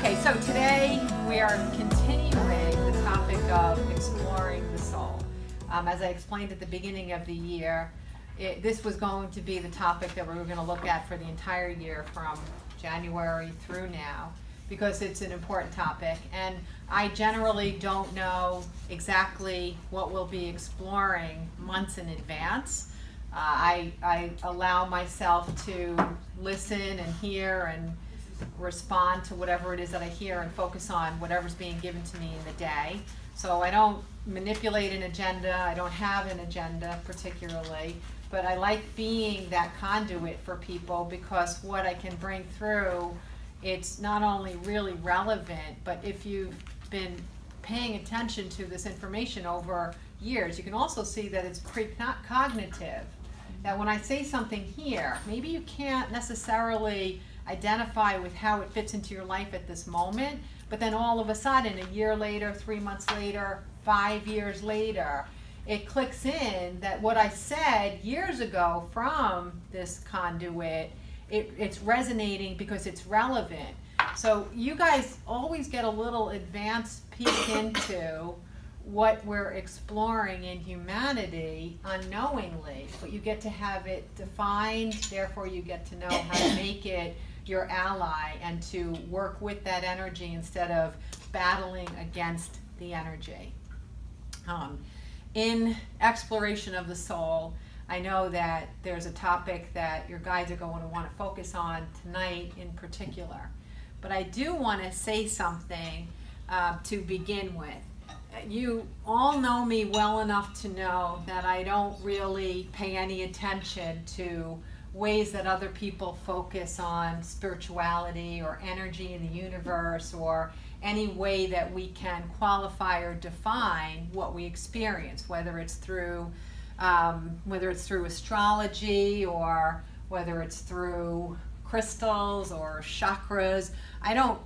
Okay, so today we are continuing the topic of exploring the soul. As I explained at the beginning of the year, this was going to be the topic that we were going to look at for the entire year from January through now, because it's an important topic. And I generally don't know exactly what we'll be exploring months in advance. I allow myself to listen and hear and respond to whatever it is that I hear and focus on whatever's being given to me in the day. So I don't manipulate an agenda, I don't have an agenda particularly, but I like being that conduit for people, because what I can bring through, it's not only really relevant, but if you've been paying attention to this information over years, you can also see that it's precognitive. That when I say something here, maybe you can't necessarily identify with how it fits into your life at this moment, but then all of a sudden, a year later, 3 months later, 5 years later, it clicks in that what I said years ago from this conduit, it's resonating because it's relevant. So you guys always get a little advanced peek into what we're exploring in humanity unknowingly, but you get to have it defined, therefore you get to know how to make it your ally and to work with that energy instead of battling against the energy. In exploration of the soul, I know that there's a topic that your guides are going to want to focus on tonight in particular, but I do want to say something to begin with. You all know me well enough to know that I don't really pay any attention to ways that other people focus on spirituality or energy in the universe, or any way that we can qualify or define what we experience, whether it's through astrology, or whether it's through crystals or chakras. I don't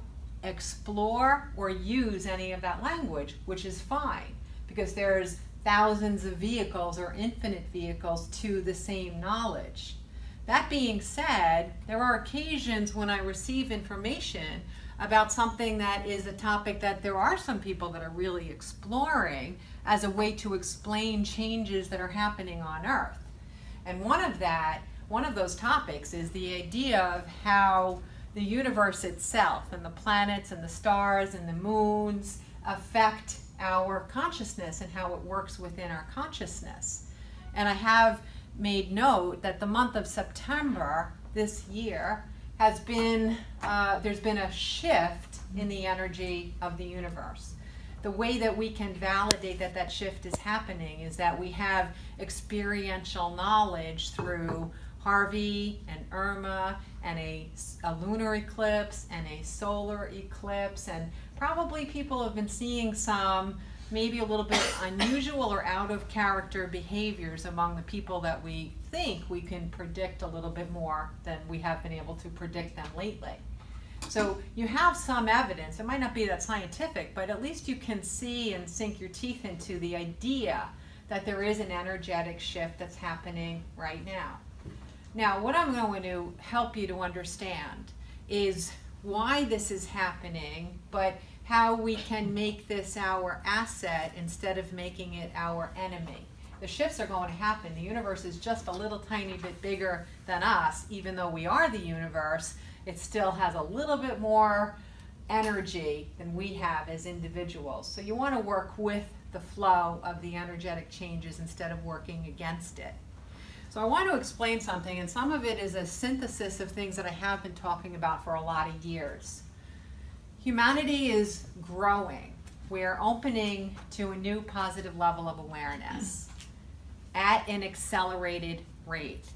explore or use any of that language, which is fine, because there's thousands of vehicles or infinite vehicles to the same knowledge. That being said, there are occasions when I receive information about something that is a topic that there are some people that are really exploring as a way to explain changes that are happening on Earth. And one of those topics is the idea of how the universe itself and the planets and the stars and the moons affect our consciousness and how it works within our consciousness. And I have made note that the month of September this year has been, there's been a shift in the energy of the universe. The way that we can validate that that shift is happening is that we have experiential knowledge through Garvey and Irma and a lunar eclipse and a solar eclipse, and probably people have been seeing some maybe a little bit unusual or out of character behaviors among the people that we think we can predict a little bit more than we have been able to predict them lately. So you have some evidence. It might not be that scientific, but at least you can see and sink your teeth into the idea that there is an energetic shift that's happening right now. Now, what I'm going to help you to understand is why this is happening, but how we can make this our asset instead of making it our enemy. The shifts are going to happen. The universe is just a little tiny bit bigger than us. Even though we are the universe, it still has a little bit more energy than we have as individuals. So you want to work with the flow of the energetic changes instead of working against it. So I want to explain something, and some of it is a synthesis of things that I have been talking about for a lot of years. Humanity is growing. We're opening to a new positive level of awareness at an accelerated rate.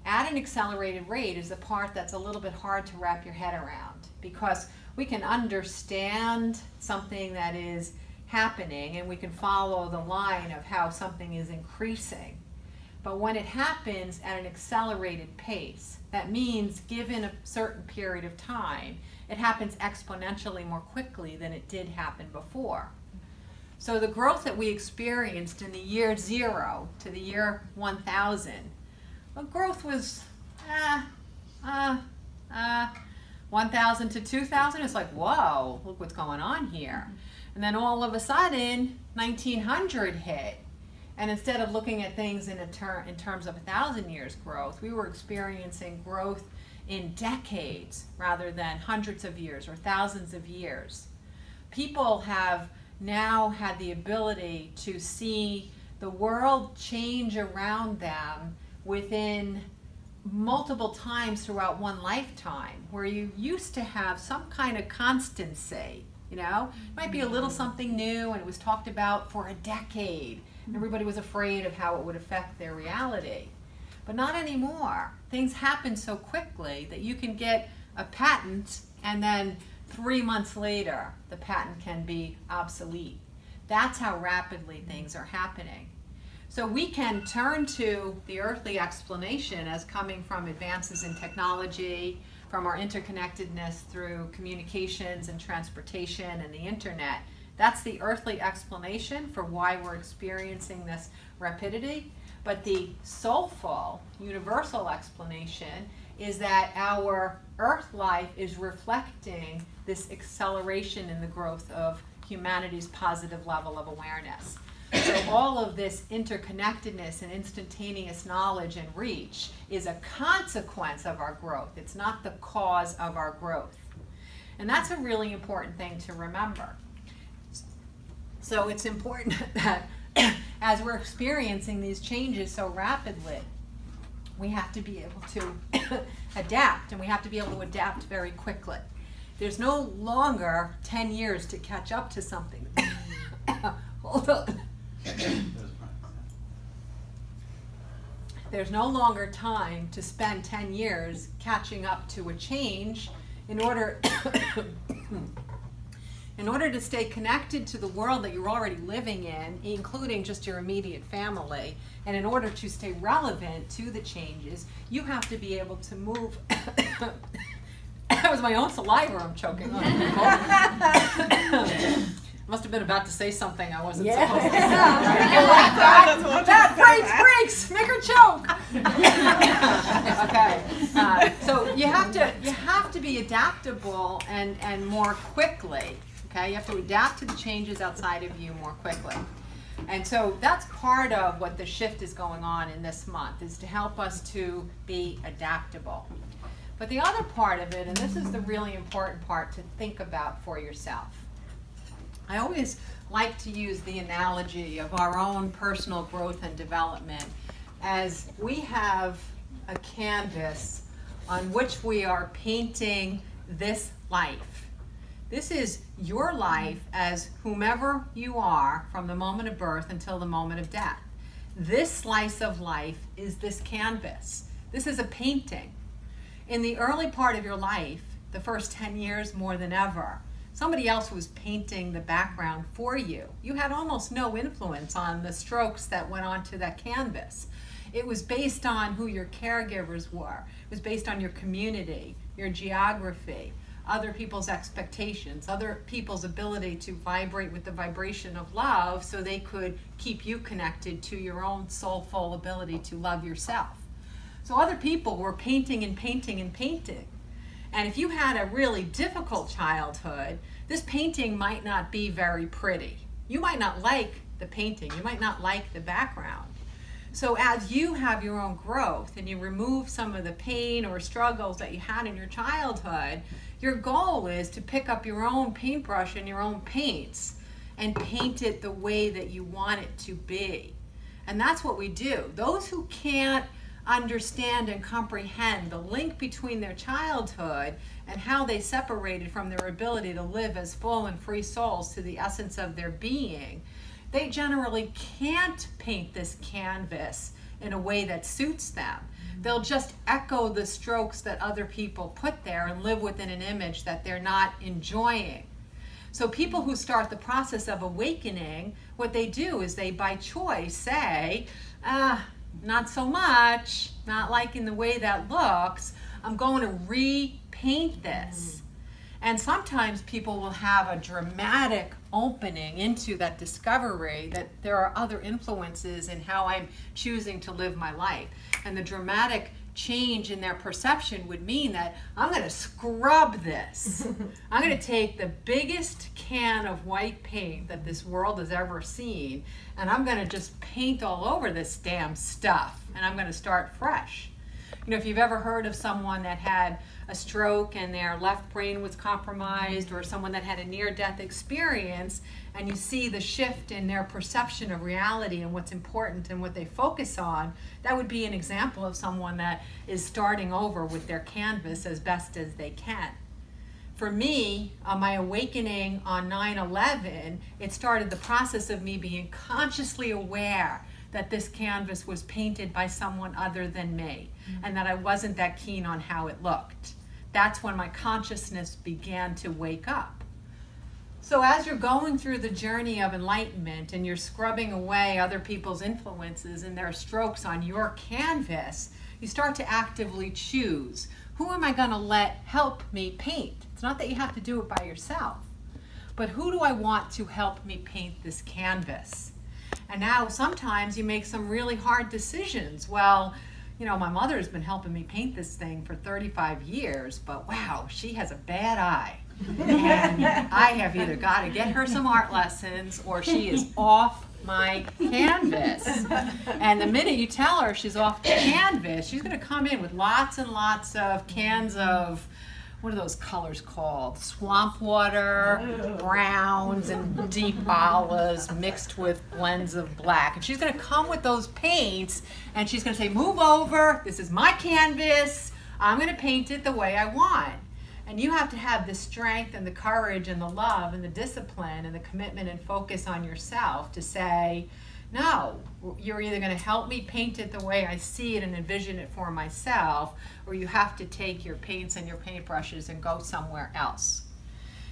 At an accelerated rate is the part that's a little bit hard to wrap your head around, because we can understand something that is happening and we can follow the line of how something is increasing. But when it happens at an accelerated pace, that means given a certain period of time, it happens exponentially more quickly than it did happen before. So the growth that we experienced in the year 0 to the year 1000, well, growth was 1000 to 2000, it's like, whoa, look what's going on here. And then all of a sudden, 1900 hit. And instead of looking at things in terms of 1,000 years growth, we were experiencing growth in decades rather than hundreds of years or thousands of years. People have now had the ability to see the world change around them within multiple times throughout one lifetime, where you used to have some kind of constancy. You know, it might be a little something new and it was talked about for a decade. Everybody was afraid of how it would affect their reality. But not anymore. Things happen so quickly that you can get a patent and then 3 months later the patent can be obsolete. That's how rapidly things are happening. So we can turn to the earthly explanation as coming from advances in technology, from our interconnectedness through communications and transportation and the internet. That's the earthly explanation for why we're experiencing this rapidity. But the soulful, universal explanation is that our earth life is reflecting this acceleration in the growth of humanity's positive level of awareness. So all of this interconnectedness and instantaneous knowledge and reach is a consequence of our growth. It's not the cause of our growth. And that's a really important thing to remember. So it's important that as we're experiencing these changes so rapidly, we have to be able to adapt, and we have to be able to adapt very quickly. There's no longer 10 years to catch up to something. Hold on. There's no longer time to spend 10 years catching up to a change in order to stay connected to the world that you're already living in, including just your immediate family, and in order to stay relevant to the changes, you have to be able to move. That was my own saliva I'm choking on. Must have been about to say something I wasn't supposed to say. That breaks, make her choke. Okay, so you have to be adaptable and more quickly. Okay, you have to adapt to the changes outside of you more quickly. And so that's part of what the shift is going on in this month, is to help us to be adaptable. But the other part of it, and this is the really important part to think about for yourself, I always like to use the analogy of our own personal growth and development as we have a canvas on which we are painting this life. This is your life as whomever you are from the moment of birth until the moment of death. This slice of life is this canvas. This is a painting. In the early part of your life, the first 10 years more than ever, somebody else was painting the background for you. You had almost no influence on the strokes that went onto that canvas. It was based on who your caregivers were. It was based on your community, your geography, other people's expectations, other people's ability to vibrate with the vibration of love so they could keep you connected to your own soulful ability to love yourself. So other people were painting and painting and painting. And if you had a really difficult childhood, this painting might not be very pretty. You might not like the painting. You might not like the background. So as you have your own growth and you remove some of the pain or struggles that you had in your childhood, your goal is to pick up your own paintbrush and your own paints and paint it the way that you want it to be. And that's what we do. Those who can't understand and comprehend the link between their childhood and how they separated from their ability to live as full and free souls to the essence of their being, they generally can't paint this canvas in a way that suits them. They'll just echo the strokes that other people put there and live within an image that they're not enjoying. So people who start the process of awakening, what they do is they, by choice, say, not so much, not liking the way that looks, I'm going to repaint this. And sometimes people will have a dramatic opening into that discovery that there are other influences in how I'm choosing to live my life. And the dramatic change in their perception would mean that I'm going to scrub this. I'm going to take the biggest can of white paint that this world has ever seen, and I'm going to just paint all over this damn stuff, and I'm going to start fresh. You know, if you've ever heard of someone that had a stroke and their left brain was compromised, or someone that had a near-death experience, and you see the shift in their perception of reality and what's important and what they focus on, that would be an example of someone that is starting over with their canvas as best as they can. For me, on my awakening on 9/11, it started the process of me being consciously aware that this canvas was painted by someone other than me, and that I wasn't that keen on how it looked. That's when my consciousness began to wake up. So as you're going through the journey of enlightenment and you're scrubbing away other people's influences and their strokes on your canvas, you start to actively choose, who am I going to let help me paint? It's not that you have to do it by yourself, but who do I want to help me paint this canvas? And now sometimes you make some really hard decisions. Well, you know, my mother's been helping me paint this thing for 35 years, but wow, she has a bad eye. And I have either got to get her some art lessons or she is off my canvas. And the minute you tell her she's off the canvas, she's going to come in with lots and lots of cans of, what are those colors called? Swamp water, browns, and deep olives mixed with blends of black. And she's going to come with those paints, and she's going to say, move over, this is my canvas, I'm going to paint it the way I want. And you have to have the strength and the courage and the love and the discipline and the commitment and focus on yourself to say, no, you're either going to help me paint it the way I see it and envision it for myself, or you have to take your paints and your paintbrushes and go somewhere else.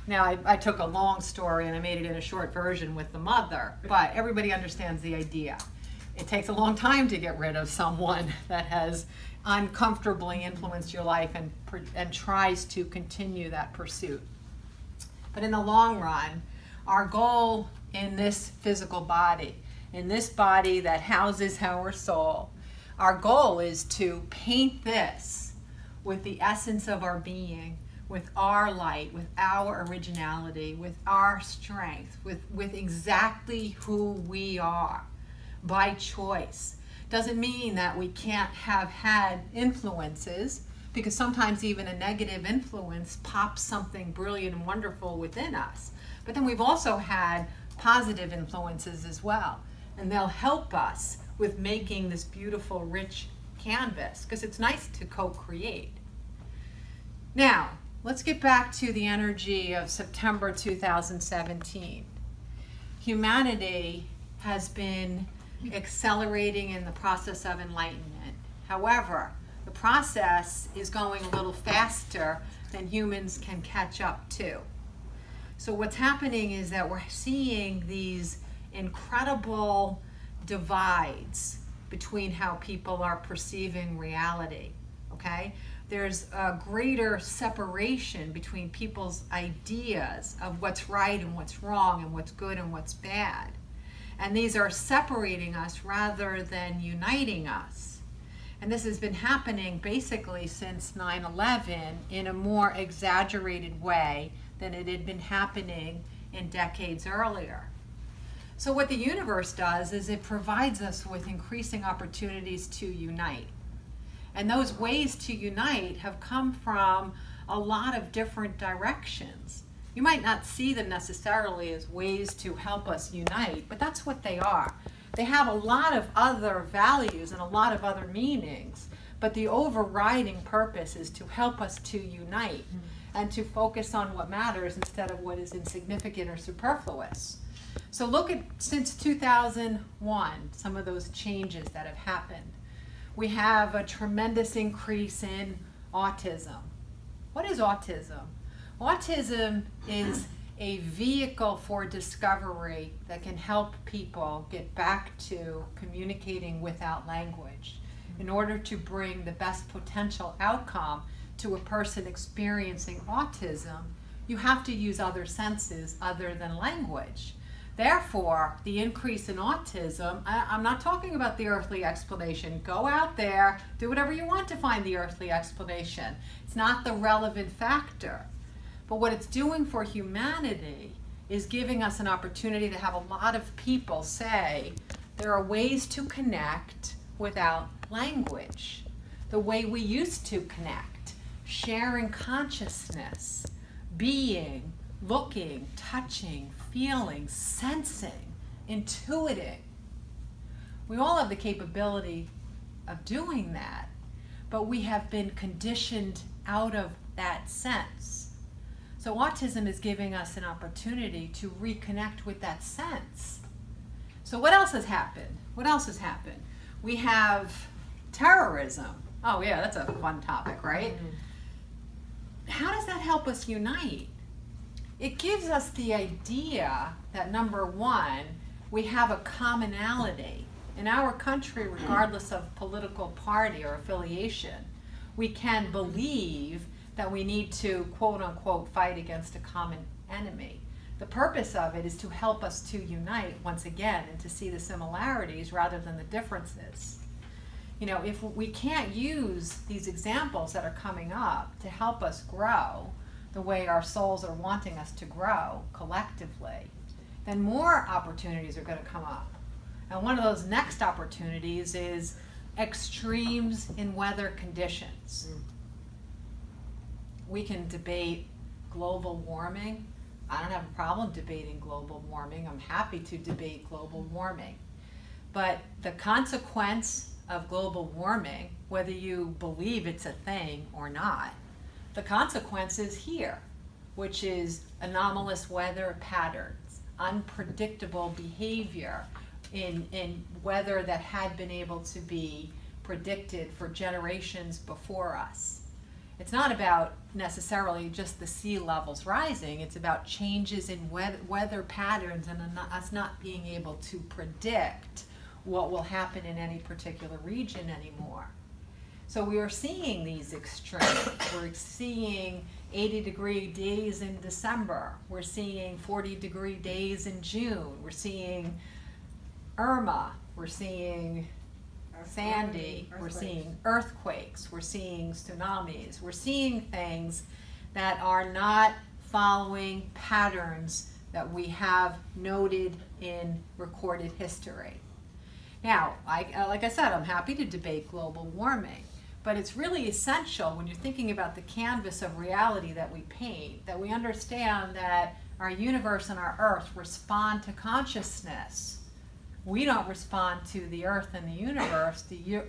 Now, I took a long story and I made it in a short version with the mother, but everybody understands the idea. It takes a long time to get rid of someone that has uncomfortably influenced your life and tries to continue that pursuit. But in the long run, our goal in this physical body, in this body that houses our soul, our goal is to paint this with the essence of our being, with our light, with our originality, with our strength, with exactly who we are by choice. Doesn't mean that we can't have had influences, because sometimes even a negative influence pops something brilliant and wonderful within us. But then we've also had positive influences as well. And they'll help us with making this beautiful, rich canvas, because it's nice to co-create. Now, let's get back to the energy of September 2017. Humanity has been accelerating in the process of enlightenment. However, the process is going a little faster than humans can catch up to. So what's happening is that we're seeing these incredible divides between how people are perceiving reality, okay? There's a greater separation between people's ideas of what's right and what's wrong and what's good and what's bad. And these are separating us rather than uniting us. And this has been happening basically since 9/11 in a more exaggerated way than it had been happening in decades earlier. So what the universe does is it provides us with increasing opportunities to unite. And those ways to unite have come from a lot of different directions. You might not see them necessarily as ways to help us unite, but that's what they are. They have a lot of other values and a lot of other meanings, but the overriding purpose is to help us to unite and to focus on what matters instead of what is insignificant or superfluous. So look at, since 2001, some of those changes that have happened. We have a tremendous increase in autism. What is autism? Autism is a vehicle for discovery that can help people get back to communicating without language in order to bring the best potential outcome to a person experiencing autism. You have to use other senses other than language. Therefore, the increase in autism, I'm not talking about the earthly explanation. Go out there, do whatever you want to find the earthly explanation. It's not the relevant factor. But what it's doing for humanity is giving us an opportunity to have a lot of people say there are ways to connect without language. The way we used to connect, sharing consciousness, being, looking, touching, feeling, sensing, intuiting. We all have the capability of doing that, but we have been conditioned out of that sense. So autism is giving us an opportunity to reconnect with that sense. So what else has happened? What else has happened? We have terrorism. Oh yeah, that's a fun topic, right? How does that help us unite? It gives us the idea that, number one, we have a commonality. In our country, regardless of political party or affiliation, we can believe that we need to, quote unquote, fight against a common enemy. The purpose of it is to help us to unite once again and to see the similarities rather than the differences. You know, if we can't use these examples that are coming up to help us grow the way our souls are wanting us to grow collectively, then more opportunities are going to come up. And one of those next opportunities is extremes in weather conditions. We can debate global warming. I don't have a problem debating global warming. I'm happy to debate global warming. But the consequence of global warming, whether you believe it's a thing or not, the consequence is here, which is anomalous weather patterns, unpredictable behavior in weather that had been able to be predicted for generations before us. It's not about necessarily just the sea levels rising, it's about changes in weather patterns and us not being able to predict what will happen in any particular region anymore. So we are seeing these extremes. We're seeing 80-degree days in December. We're seeing 40-degree days in June. We're seeing Irma. We're seeing Sandy. We're seeing earthquakes. We're seeing tsunamis. We're seeing things that are not following patterns that we have noted in recorded history. Now, like I said, I'm happy to debate global warming, but it's really essential when you're thinking about the canvas of reality that we paint, that we understand that our universe and our earth respond to consciousness. We don't respond to the earth and the universe. The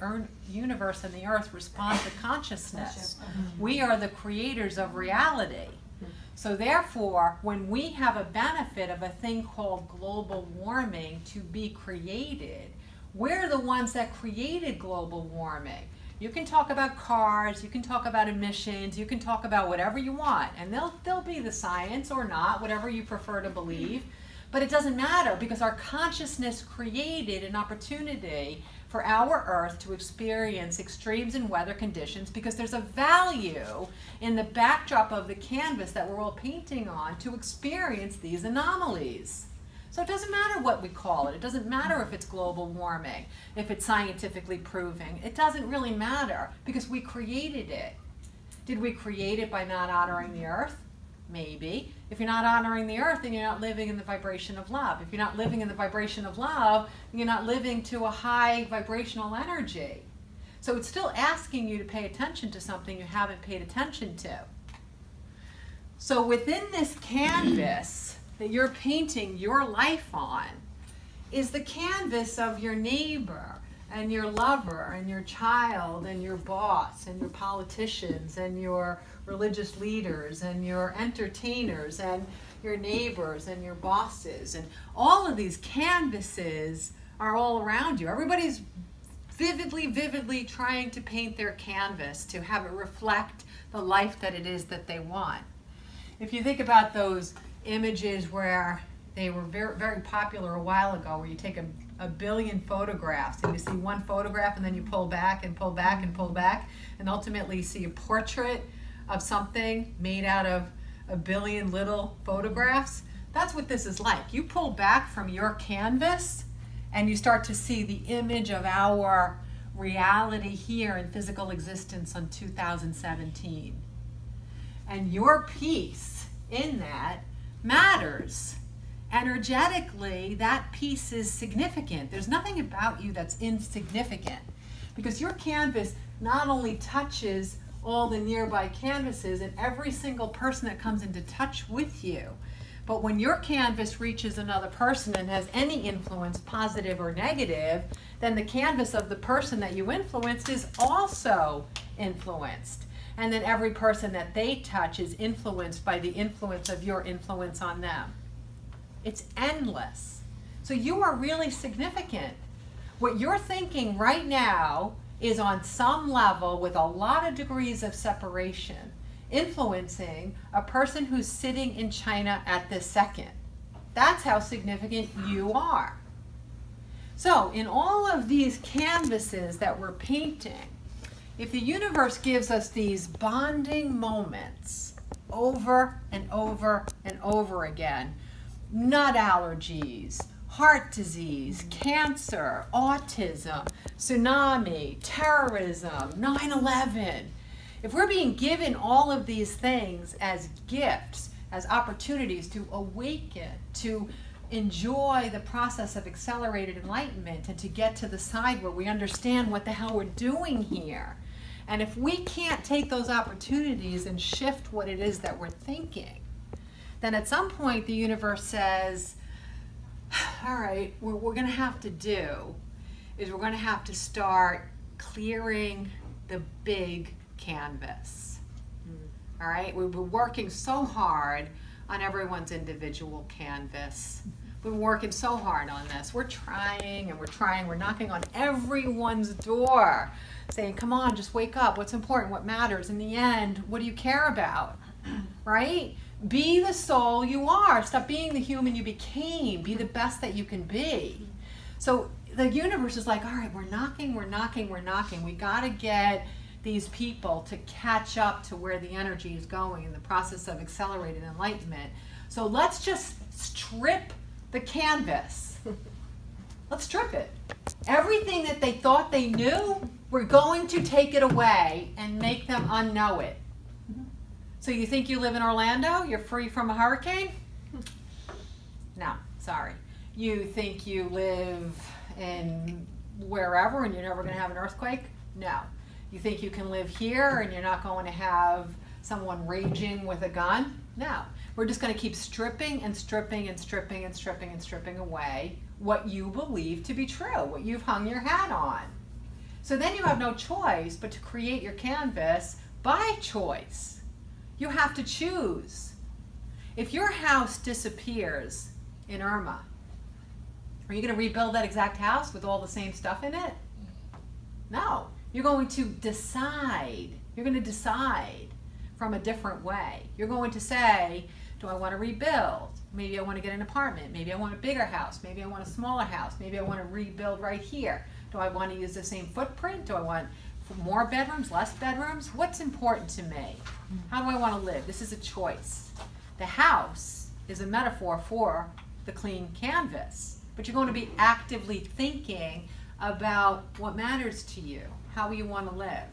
universe and the earth respond to consciousness. We are the creators of reality. So therefore, when we have a benefit of a thing called global warming to be created, we're the ones that created global warming. You can talk about cars, you can talk about emissions, you can talk about whatever you want, and they'll be the science or not, whatever you prefer to believe. But it doesn't matter because our consciousness created an opportunity for our Earth to experience extremes in weather conditions because there's a value in the backdrop of the canvas that we're all painting on to experience these anomalies. So it doesn't matter what we call it. It doesn't matter if it's global warming, if it's scientifically proven. It doesn't really matter because we created it. Did we create it by not honoring the earth? Maybe. If you're not honoring the earth, then you're not living in the vibration of love. If you're not living in the vibration of love, you're not living to a high vibrational energy. So it's still asking you to pay attention to something you haven't paid attention to. So within this canvas that you're painting your life on is the canvas of your neighbor and your lover and your child and your boss and your politicians and your religious leaders and your entertainers and your neighbors and your bosses. And all of these canvases are all around you. Everybody's vividly trying to paint their canvas to have it reflect the life that it is that they want. If you think about those images where they were very popular a while ago, where you take a billion photographs and you see one photograph and then you pull back and pull back and pull back and ultimately you see a portrait of something made out of a billion little photographs. That's what this is like. You pull back from your canvas and you start to see the image of our reality here in physical existence on 2017. And your piece in that matters. Energetically, that piece is significant. There's nothing about you that's insignificant, because your canvas not only touches all the nearby canvases and every single person that comes into touch with you, but when your canvas reaches another person and has any influence, positive or negative, then the canvas of the person that you influenced is also influenced. And then every person that they touch is influenced by the influence of your influence on them. It's endless. So you are really significant. What you're thinking right now is on some level, with a lot of degrees of separation, influencing a person who's sitting in China at this second. That's how significant you are. So in all of these canvases that we're painting, if the universe gives us these bonding moments over and over and over again, nut allergies, heart disease, cancer, autism, tsunami, terrorism, 9/11. If we're being given all of these things as gifts, as opportunities to awaken, to enjoy the process of accelerated enlightenment, and to get to the side where we understand what the hell we're doing here, and if we can't take those opportunities and shift what it is that we're thinking, then at some point the universe says, all right, what we're going to have to do is we're going to have to start clearing the big canvas. All right, we've been working so hard on everyone's individual canvas. We've been working so hard on this. We're trying and we're trying. We're knocking on everyone's door saying, come on, just wake up. What's important? What matters? In the end, what do you care about? Right? Be the soul you are. Stop being the human you became. Be the best that you can be. So the universe is like, all right, we're knocking, we're knocking, we're knocking. We got to get these people to catch up to where the energy is going in the process of accelerated enlightenment. So let's just strip the canvas. Let's strip it. Everything that they thought they knew, we're going to take it away and make them unknow it. So you think you live in Orlando? You're free from a hurricane? No, sorry. You think you live in wherever and you're never going to have an earthquake? No. You think you can live here and you're not going to have someone raging with a gun? No. We're just going to keep stripping and stripping and stripping and stripping and stripping away what you believe to be true, what you've hung your hat on. So then you have no choice but to create your canvas by choice. You have to choose. If your house disappears in Irma, are you going to rebuild that exact house with all the same stuff in it? No. You're going to decide. You're going to decide from a different way. You're going to say, do I want to rebuild? Maybe I want to get an apartment. Maybe I want a bigger house. Maybe I want a smaller house. Maybe I want to rebuild right here. Do I want to use the same footprint? Do I want more bedrooms, less bedrooms? What's important to me? How do I want to live? This is a choice. The house is a metaphor for the clean canvas, but you're going to be actively thinking about what matters to you, how you want to live.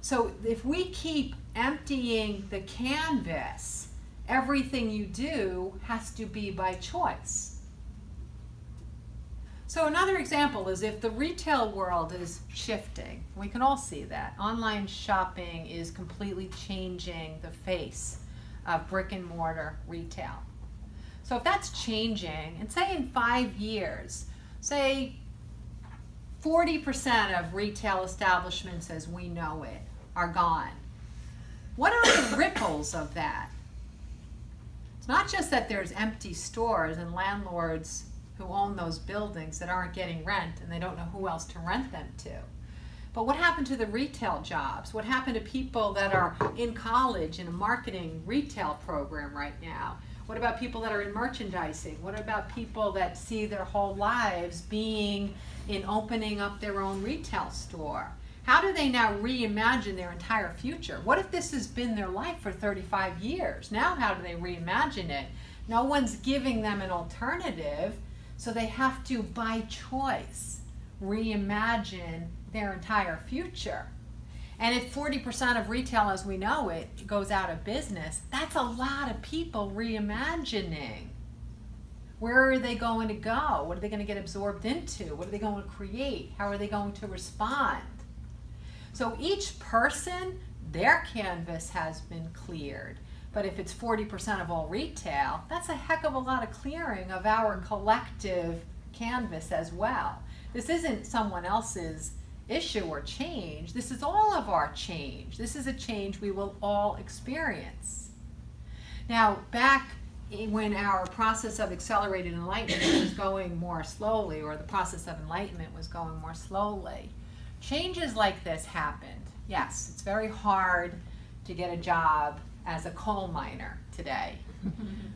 So if we keep emptying the canvas, everything you do has to be by choice. So another example is if the retail world is shifting. We can all see that. Online shopping is completely changing the face of brick and mortar retail. So if that's changing, and say in 5 years, say 40% of retail establishments as we know it are gone. What are the ripples of that? It's not just that there's empty stores and landlords who own those buildings that aren't getting rent and they don't know who else to rent them to. But what happened to the retail jobs? What happened to people that are in college in a marketing retail program right now? What about people that are in merchandising? What about people that see their whole lives being in opening up their own retail store? How do they now reimagine their entire future? What if this has been their life for 35 years? Now how do they reimagine it? No one's giving them an alternative, so they have to, by choice, reimagine their entire future. And if 40% of retail as we know it goes out of business, that's a lot of people reimagining. Where are they going to go? What are they going to get absorbed into? What are they going to create? How are they going to respond? So each person, their canvas has been cleared. But if it's 40% of all retail, that's a heck of a lot of clearing of our collective canvas as well. This isn't someone else's issue or change. This is all of our change. This is a change we will all experience. Now, back when our process of accelerated enlightenment was going more slowly, or the process of enlightenment was going more slowly, changes like this happened. Yes, it's very hard to get a job as a coal miner today.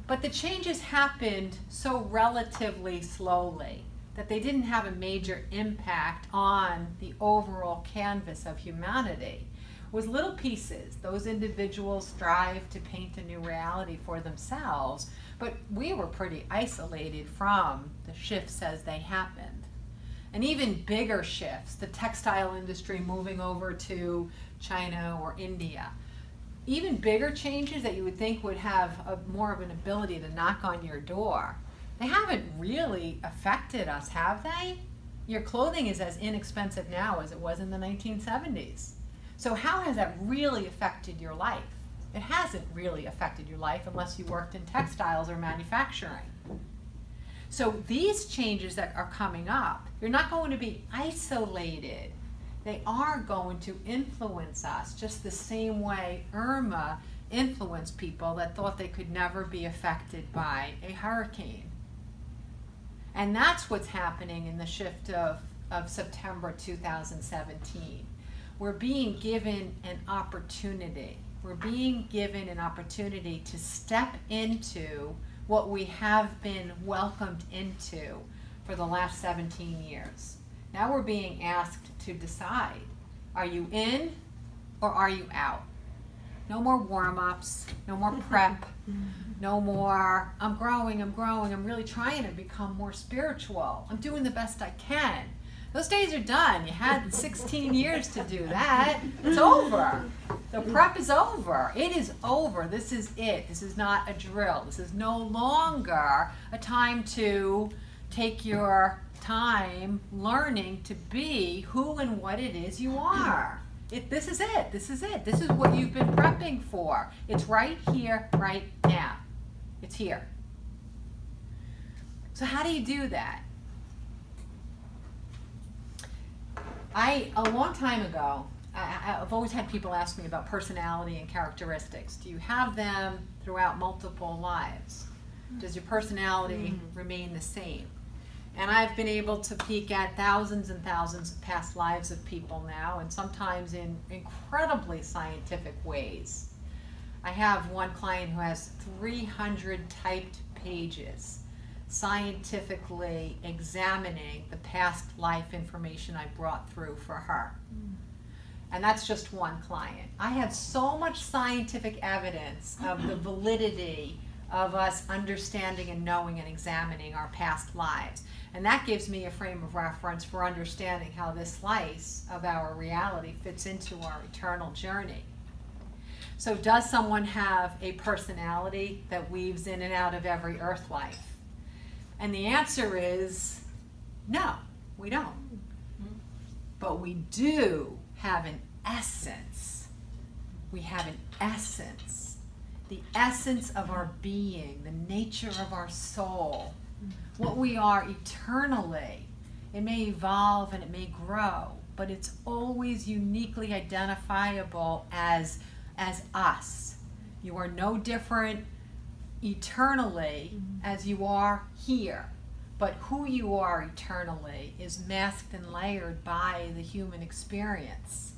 But the changes happened so relatively slowly that they didn't have a major impact on the overall canvas of humanity. It was little pieces. Those individuals strive to paint a new reality for themselves, but we were pretty isolated from the shifts as they happened. And even bigger shifts, the textile industry moving over to China or India, even bigger changes that you would think would have more of an ability to knock on your door, they haven't really affected us, have they? Your clothing is as inexpensive now as it was in the 1970s. So how has that really affected your life? It hasn't really affected your life unless you worked in textiles or manufacturing. So these changes that are coming up, you're not going to be isolated. They are going to influence us just the same way Irma influenced people that thought they could never be affected by a hurricane. And that's what's happening in the shift of September 2017. We're being given an opportunity. We're being given an opportunity to step into what we have been welcomed into for the last 17 years. Now we're being asked to decide, are you in or are you out? No more warm-ups, no more prep, no more, I'm growing, I'm really trying to become more spiritual. I'm doing the best I can. Those days are done. You had 16 years to do that. It's over. The prep is over. It is over. This is it. This is not a drill. This is no longer a time to take your time learning to be who and what it is you are. This is it. This is it. This is what you've been prepping for. It's right here, right now. It's here. So how do you do that? A long time ago, I've always had people ask me about personality and characteristics. Do you have them throughout multiple lives? Does your personality remain the same? And I've been able to peek at thousands and thousands of past lives of people now, and sometimes in incredibly scientific ways. I have one client who has 300 typed pages scientifically examining the past life information I brought through for her. And that's just one client. I have so much scientific evidence of the validity of us understanding and knowing and examining our past lives. And that gives me a frame of reference for understanding how this slice of our reality fits into our eternal journey. So does someone have a personality that weaves in and out of every earth life? And the answer is no, we don't. But we do have an essence. We have an essence. The essence of our being, the nature of our soul, what we are eternally. It may evolve and it may grow, but it's always uniquely identifiable as us. You are no different eternally as you are here, but who you are eternally is masked and layered by the human experience.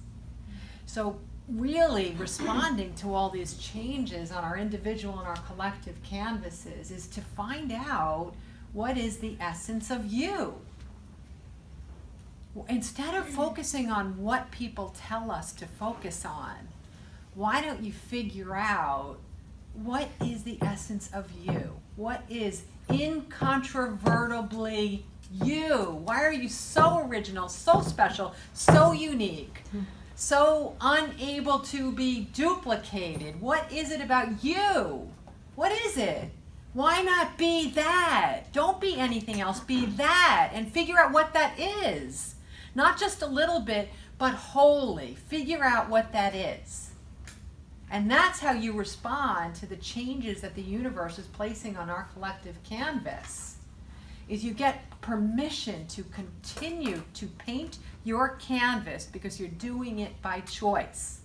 So really responding to all these changes on our individual and our collective canvases is to find out what is the essence of you. Instead of focusing on what people tell us to focus on, why don't you figure out what is the essence of you? What is incontrovertibly you? Why are you so original, so special, so unique, so unable to be duplicated? What is it about you? What is it? Why not be that? Don't be anything else. Be that and figure out what that is. Not just a little bit, but wholly. Figure out what that is. And that's how you respond to the changes that the universe is placing on our collective canvas. Is you get permission to continue to paint your canvas because you're doing it by choice.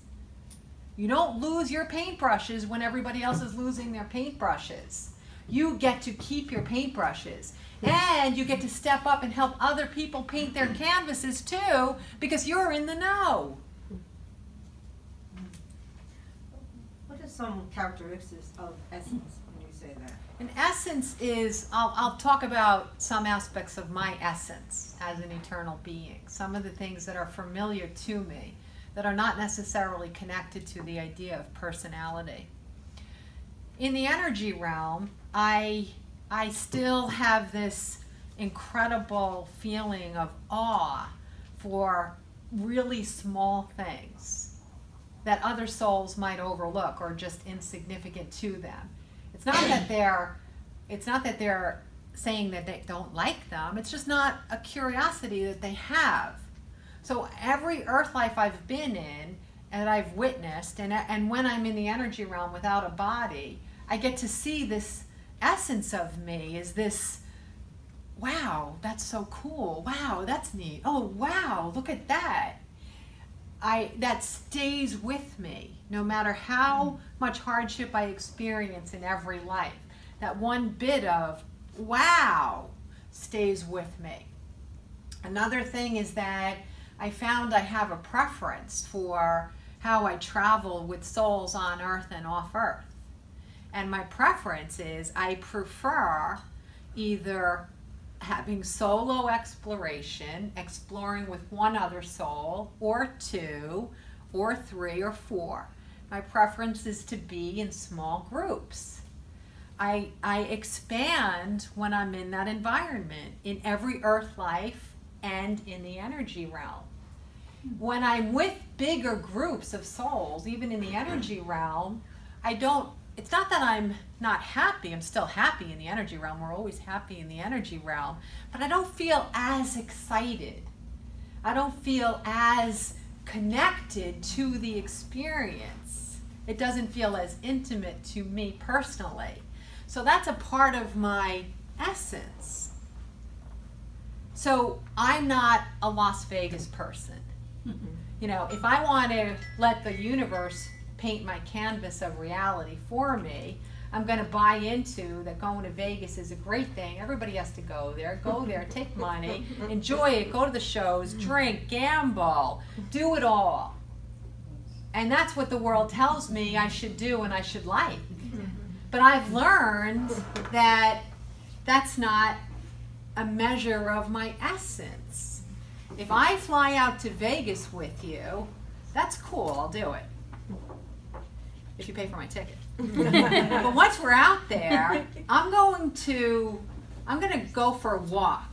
You don't lose your paintbrushes when everybody else is losing their paintbrushes. You get to keep your paintbrushes. And you get to step up and help other people paint their canvases too because you're in the know. What are some characteristics of essence when you say that? An essence is, I'll talk about some aspects of my essence as an eternal being. Some of the things that are familiar to me that are not necessarily connected to the idea of personality. In the energy realm, I still have this incredible feeling of awe for really small things that other souls might overlook or just insignificant to them. It's not that they're saying that they don't like them. It's just not a curiosity that they have. So every earth life I've been in and I've witnessed, and when I'm in the energy realm without a body, I get to see this essence of me is this, wow, that's so cool. Wow, that's neat. Oh, wow, look at that. That stays with me no matter how much hardship I experience in every life. That one bit of wow stays with me. Another thing is that I found I have a preference for how I travel with souls on earth and off earth. And my preference is I prefer either having solo exploration, exploring with one other soul, or two, or three, or four. My preference is to be in small groups. I expand when I'm in that environment, in every earth life and in the energy realm. When I'm with bigger groups of souls, even in the energy realm, it's not that I'm not happy. I'm still happy in the energy realm. We're always happy in the energy realm. But I don't feel as excited. I don't feel as connected to the experience. It doesn't feel as intimate to me personally. So that's a part of my essence. So I'm not a Las Vegas person. You know, if I want to let the universe paint my canvas of reality for me, I'm going to buy into that going to Vegas is a great thing. Everybody has to go there, take money, enjoy it, go to the shows, drink, gamble, do it all. And that's what the world tells me I should do and I should like. But I've learned that that's not a measure of my essence. If I fly out to Vegas with you, that's cool, I'll do it. If you pay for my ticket. But once we're out there, I'm going to go for a walk.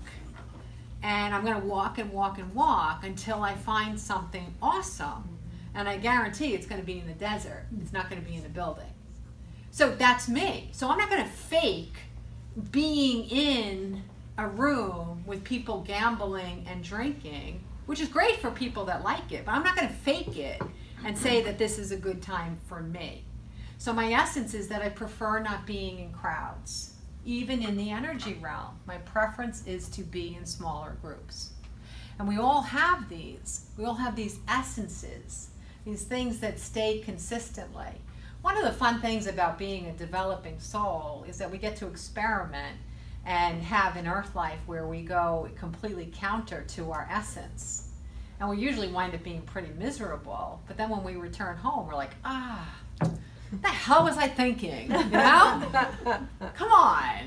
And I'm going to walk and walk and walk until I find something awesome. And I guarantee it's going to be in the desert. It's not going to be in a building. So that's me. So I'm not going to fake being in a room with people gambling and drinking, which is great for people that like it, but I'm not going to fake it and say that this is a good time for me. So my essence is that I prefer not being in crowds. Even in the energy realm, my preference is to be in smaller groups. And we all have these. We all have these essences, these things that stay consistently. One of the fun things about being a developing soul is that we get to experiment and have an earth life where we go completely counter to our essence. And we usually wind up being pretty miserable. But then when we return home, we're like, what the hell was I thinking? You know? Come on.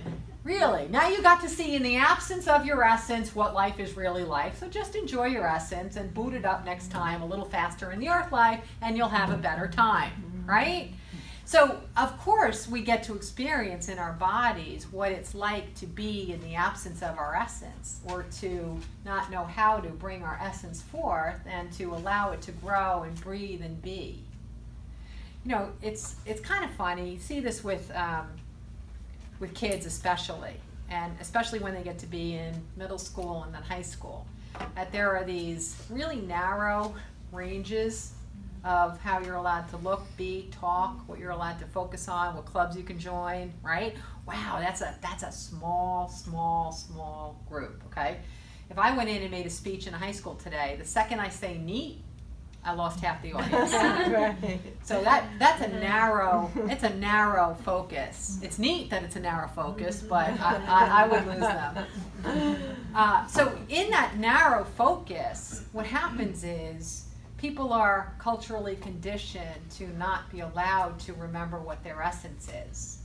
Really. Now you got to see in the absence of your essence what life is really like. So just enjoy your essence and boot it up next time a little faster in the earth life and you'll have a better time. Right? So, of course, we get to experience in our bodies what it's like to be in the absence of our essence, or to not know how to bring our essence forth and to allow it to grow and breathe and be. You know, it's kind of funny. You see this with kids especially, and especially when they get to be in middle school and then high school, that there are these really narrow ranges of how you're allowed to look, be, talk, what you're allowed to focus on, what clubs you can join, right? Wow, that's a small group, okay? If I went in and made a speech in a high school today, the second I say neat, I lost half the audience. Right. So that's a narrow, it's a narrow focus. It's neat that it's a narrow focus, but I would lose them. So in that narrow focus, what happens is people are culturally conditioned to not be allowed to remember what their essence is.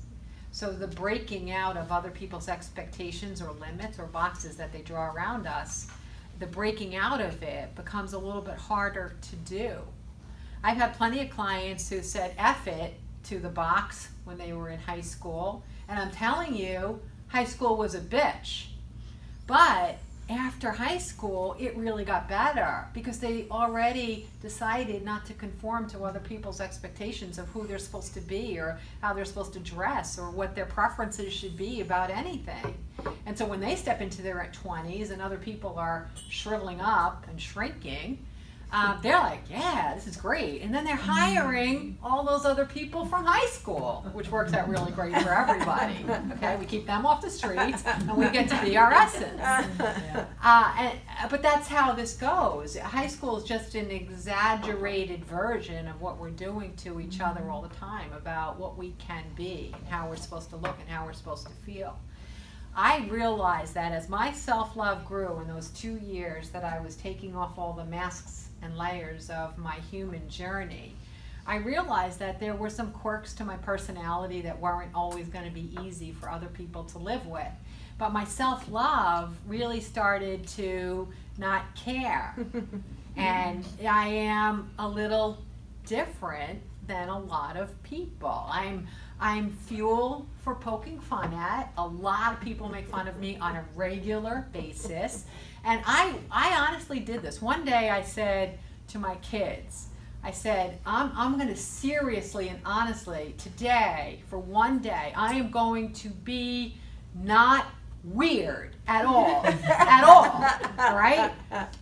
So the breaking out of other people's expectations or limits or boxes that they draw around us, the breaking out of it becomes a little bit harder to do. I've had plenty of clients who said F it to the box when they were in high school, and I'm telling you, high school was a bitch. But after high school, it really got better because they already decided not to conform to other people's expectations of who they're supposed to be or how they're supposed to dress or what their preferences should be about anything. And so when they step into their 20s and other people are shriveling up and shrinking, they're like, yeah, this is great. And then they're hiring all those other people from high school, which works out really great for everybody. Okay, we keep them off the streets and we get to be our essence. But that's how this goes. High school is just an exaggerated version of what we're doing to each other all the time about what we can be and how we're supposed to look and how we're supposed to feel. I realized that as my self-love grew in those 2 years that I was taking off all the masks and layers of my human journey, I realized that there were some quirks to my personality that weren't always going to be easy for other people to live with. But my self-love really started to not care. And I am a little different than a lot of people. I'm fuel for poking fun at. A lot of people make fun of me on a regular basis. And I honestly did this. One day I said to my kids, I said, I'm going to seriously and honestly, today, for one day, I am going to be not weird at all, at all, right?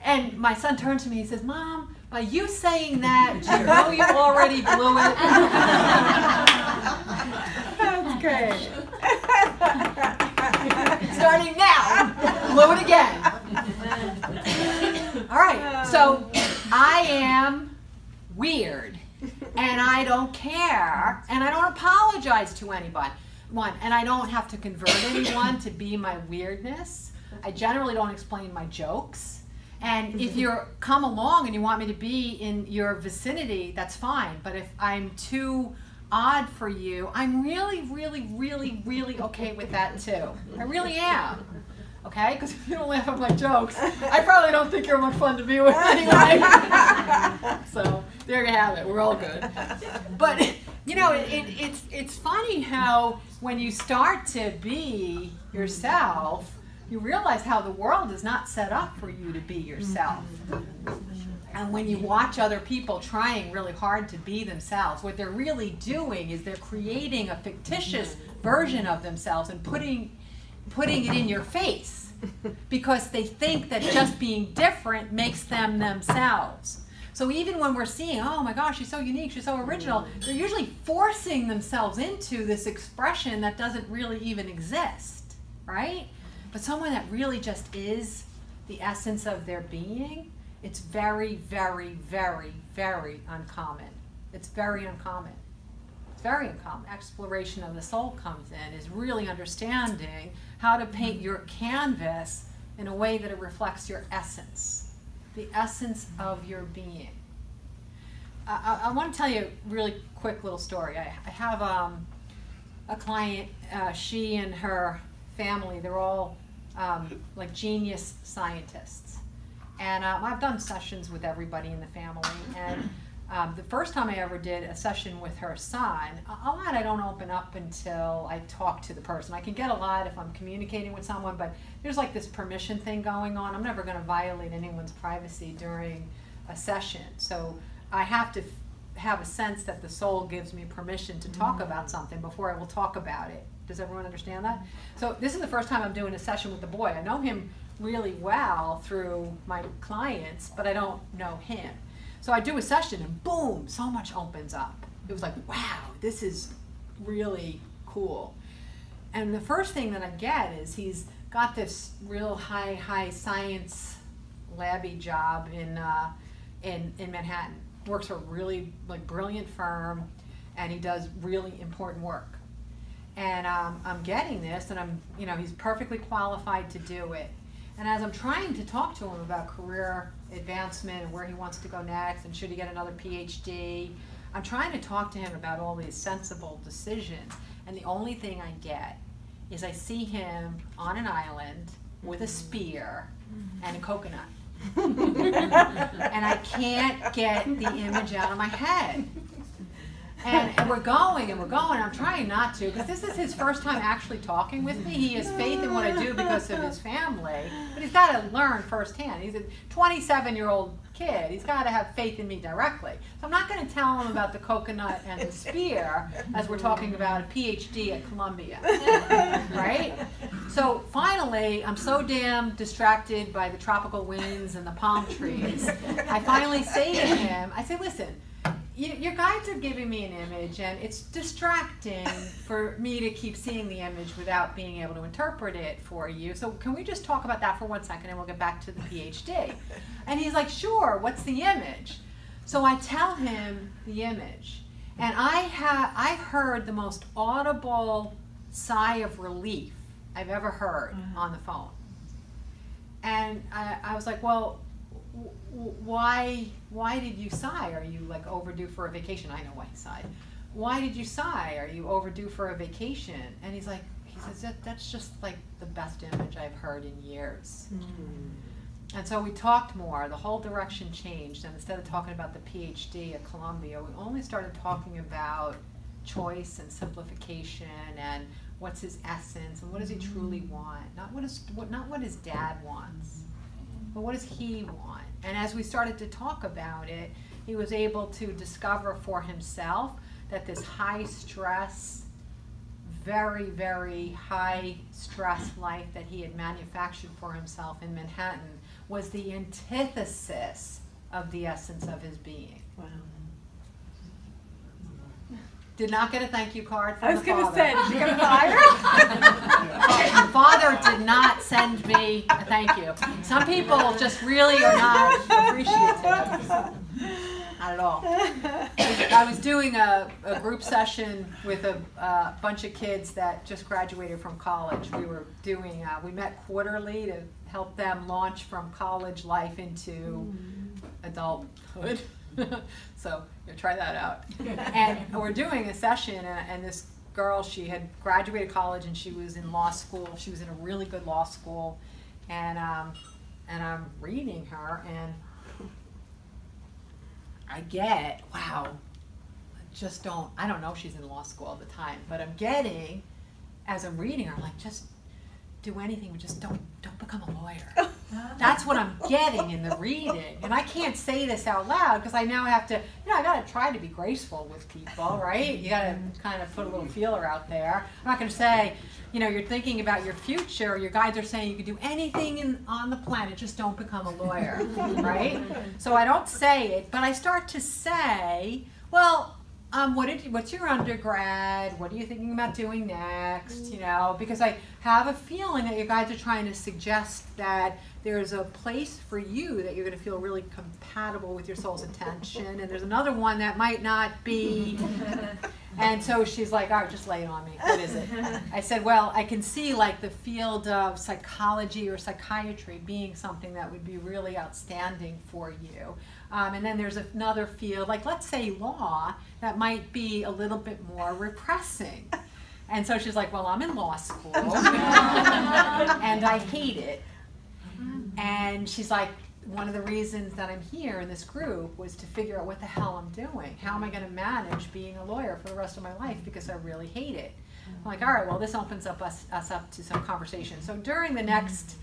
And my son turned to me and says, Mom, by you saying that, do you know you already blew it? That's great. Starting now, blew it again. All right, so I am weird, and I don't care, and I don't apologize to anyone. And I don't have to convert anyone to be my weirdness. I generally don't explain my jokes. And if you come along and you want me to be in your vicinity, that's fine. But if I'm too odd for you, I'm really, really, really, really okay with that too. I really am. Okay? Because if you don't laugh at my jokes, I probably don't think you're much fun to be with anyway. So there you have it. We're all good. But you know, it's funny how when you start to be yourself, you realize how the world is not set up for you to be yourself. And when you watch other people trying really hard to be themselves, what they're really doing is they're creating a fictitious version of themselves and putting it in your face because they think that just being different makes them themselves. So even when we're seeing, oh my gosh, she's so unique, she's so original, they're usually forcing themselves into this expression that doesn't really even exist, right? But someone that really just is the essence of their being, it's very, very, very, very uncommon. It's very uncommon. It's very uncommon. Exploration of the soul comes in, is really understanding how to paint your canvas in a way that it reflects your essence, the essence of your being. I want to tell you a really quick little story. I have a client, she and her family, they're all like genius scientists. And I've done sessions with everybody in the family. And The first time I ever did a session with her son, a lot I don't open up until I talk to the person. I can get a lot if I'm communicating with someone, but there's like this permission thing going on. I'm never going to violate anyone's privacy during a session. So I have to have a sense that the soul gives me permission to talk about something before I will talk about it. Does everyone understand that? So this is the first time I'm doing a session with the boy. I know him really well through my clients, but I don't know him. So I do a session and boom, so much opens up. It was like, wow, this is really cool. And the first thing that I get is he's got this real high science labby job in Manhattan. Works for a really brilliant firm, and he does really important work. And I'm getting this, and he's perfectly qualified to do it. And as I'm trying to talk to him about career advancement and where he wants to go next and should he get another PhD, I'm trying to talk to him about all these sensible decisions. And the only thing I get is I see him on an island with a spear and a coconut. And I can't get the image out of my head. And we're going and we're going. I'm trying not to, because this is his first time actually talking with me. He has faith in what I do because of his family, but he's got to learn firsthand. He's a 27-year-old kid. He's got to have faith in me directly. So I'm not going to tell him about the coconut and the spear as we're talking about a PhD at Columbia, right? So finally, I'm so damn distracted by the tropical winds and the palm trees. I finally say to him, I say, listen, your guides are giving me an image, and it's distracting for me to keep seeing the image without being able to interpret it for you. So can we just talk about that for 1 second, and we'll get back to the PhD? And he's like, sure, what's the image? So I tell him the image, and I heard the most audible sigh of relief I've ever heard on the phone. And I was like, well, why did you sigh? Are you overdue for a vacation? I know why he sighed. Why did you sigh? Are you overdue for a vacation? And he says that's just the best image I've heard in years. And so we talked more. The whole direction changed, and instead of talking about the PhD at Columbia, we only started talking about choice and simplification and what's his essence and what does he truly want. Not what his dad wants, but what does he want? And as we started to talk about it, he was able to discover for himself that this high stress, very, very high stress life that he had manufactured for himself in Manhattan was the antithesis of the essence of his being. Wow. Did not get a thank you card from the father. I was going to say, did you get fired? The father did not send me a thank you. Some people just really are not appreciative. Not at all. I was doing a group session with a bunch of kids that just graduated from college. We met quarterly to help them launch from college life into adulthood. So try that out. And we're doing a session, and this girl, she had graduated college and she was in law school. She was in a really good law school, and I'm reading her, and I get, wow, I don't know if she's in law school all the time, but I'm getting, as I'm reading her, I'm like, just do anything, but just don't become a lawyer. That's what I'm getting in the reading. And I can't say this out loud because I now have to, I got to try to be graceful with people, right? You got to kind of put a little feeler out there. I'm not going to say, you're thinking about your future. Your guides are saying you can do anything on the planet, just don't become a lawyer, right? So I don't say it, but I start to say, well, what's your undergrad? What are you thinking about doing next? Because I have a feeling that your guides are trying to suggest that there's a place for you that you're going to feel really compatible with your soul's intention, and there's another one that might not be. And so she's like, all right, just lay it on me. What is it? I said, well, I can see the field of psychology or psychiatry being something that would be really outstanding for you. And then there's another field, let's say law, that might be a little bit more repressing. And so she's like, well, I'm in law school, and I hate it. And she's like, one of the reasons that I'm here in this group was to figure out what the hell I'm doing. How am I going to manage being a lawyer for the rest of my life, because I really hate it. I'm like, all right, well, this opens up us up to some conversation. So during the next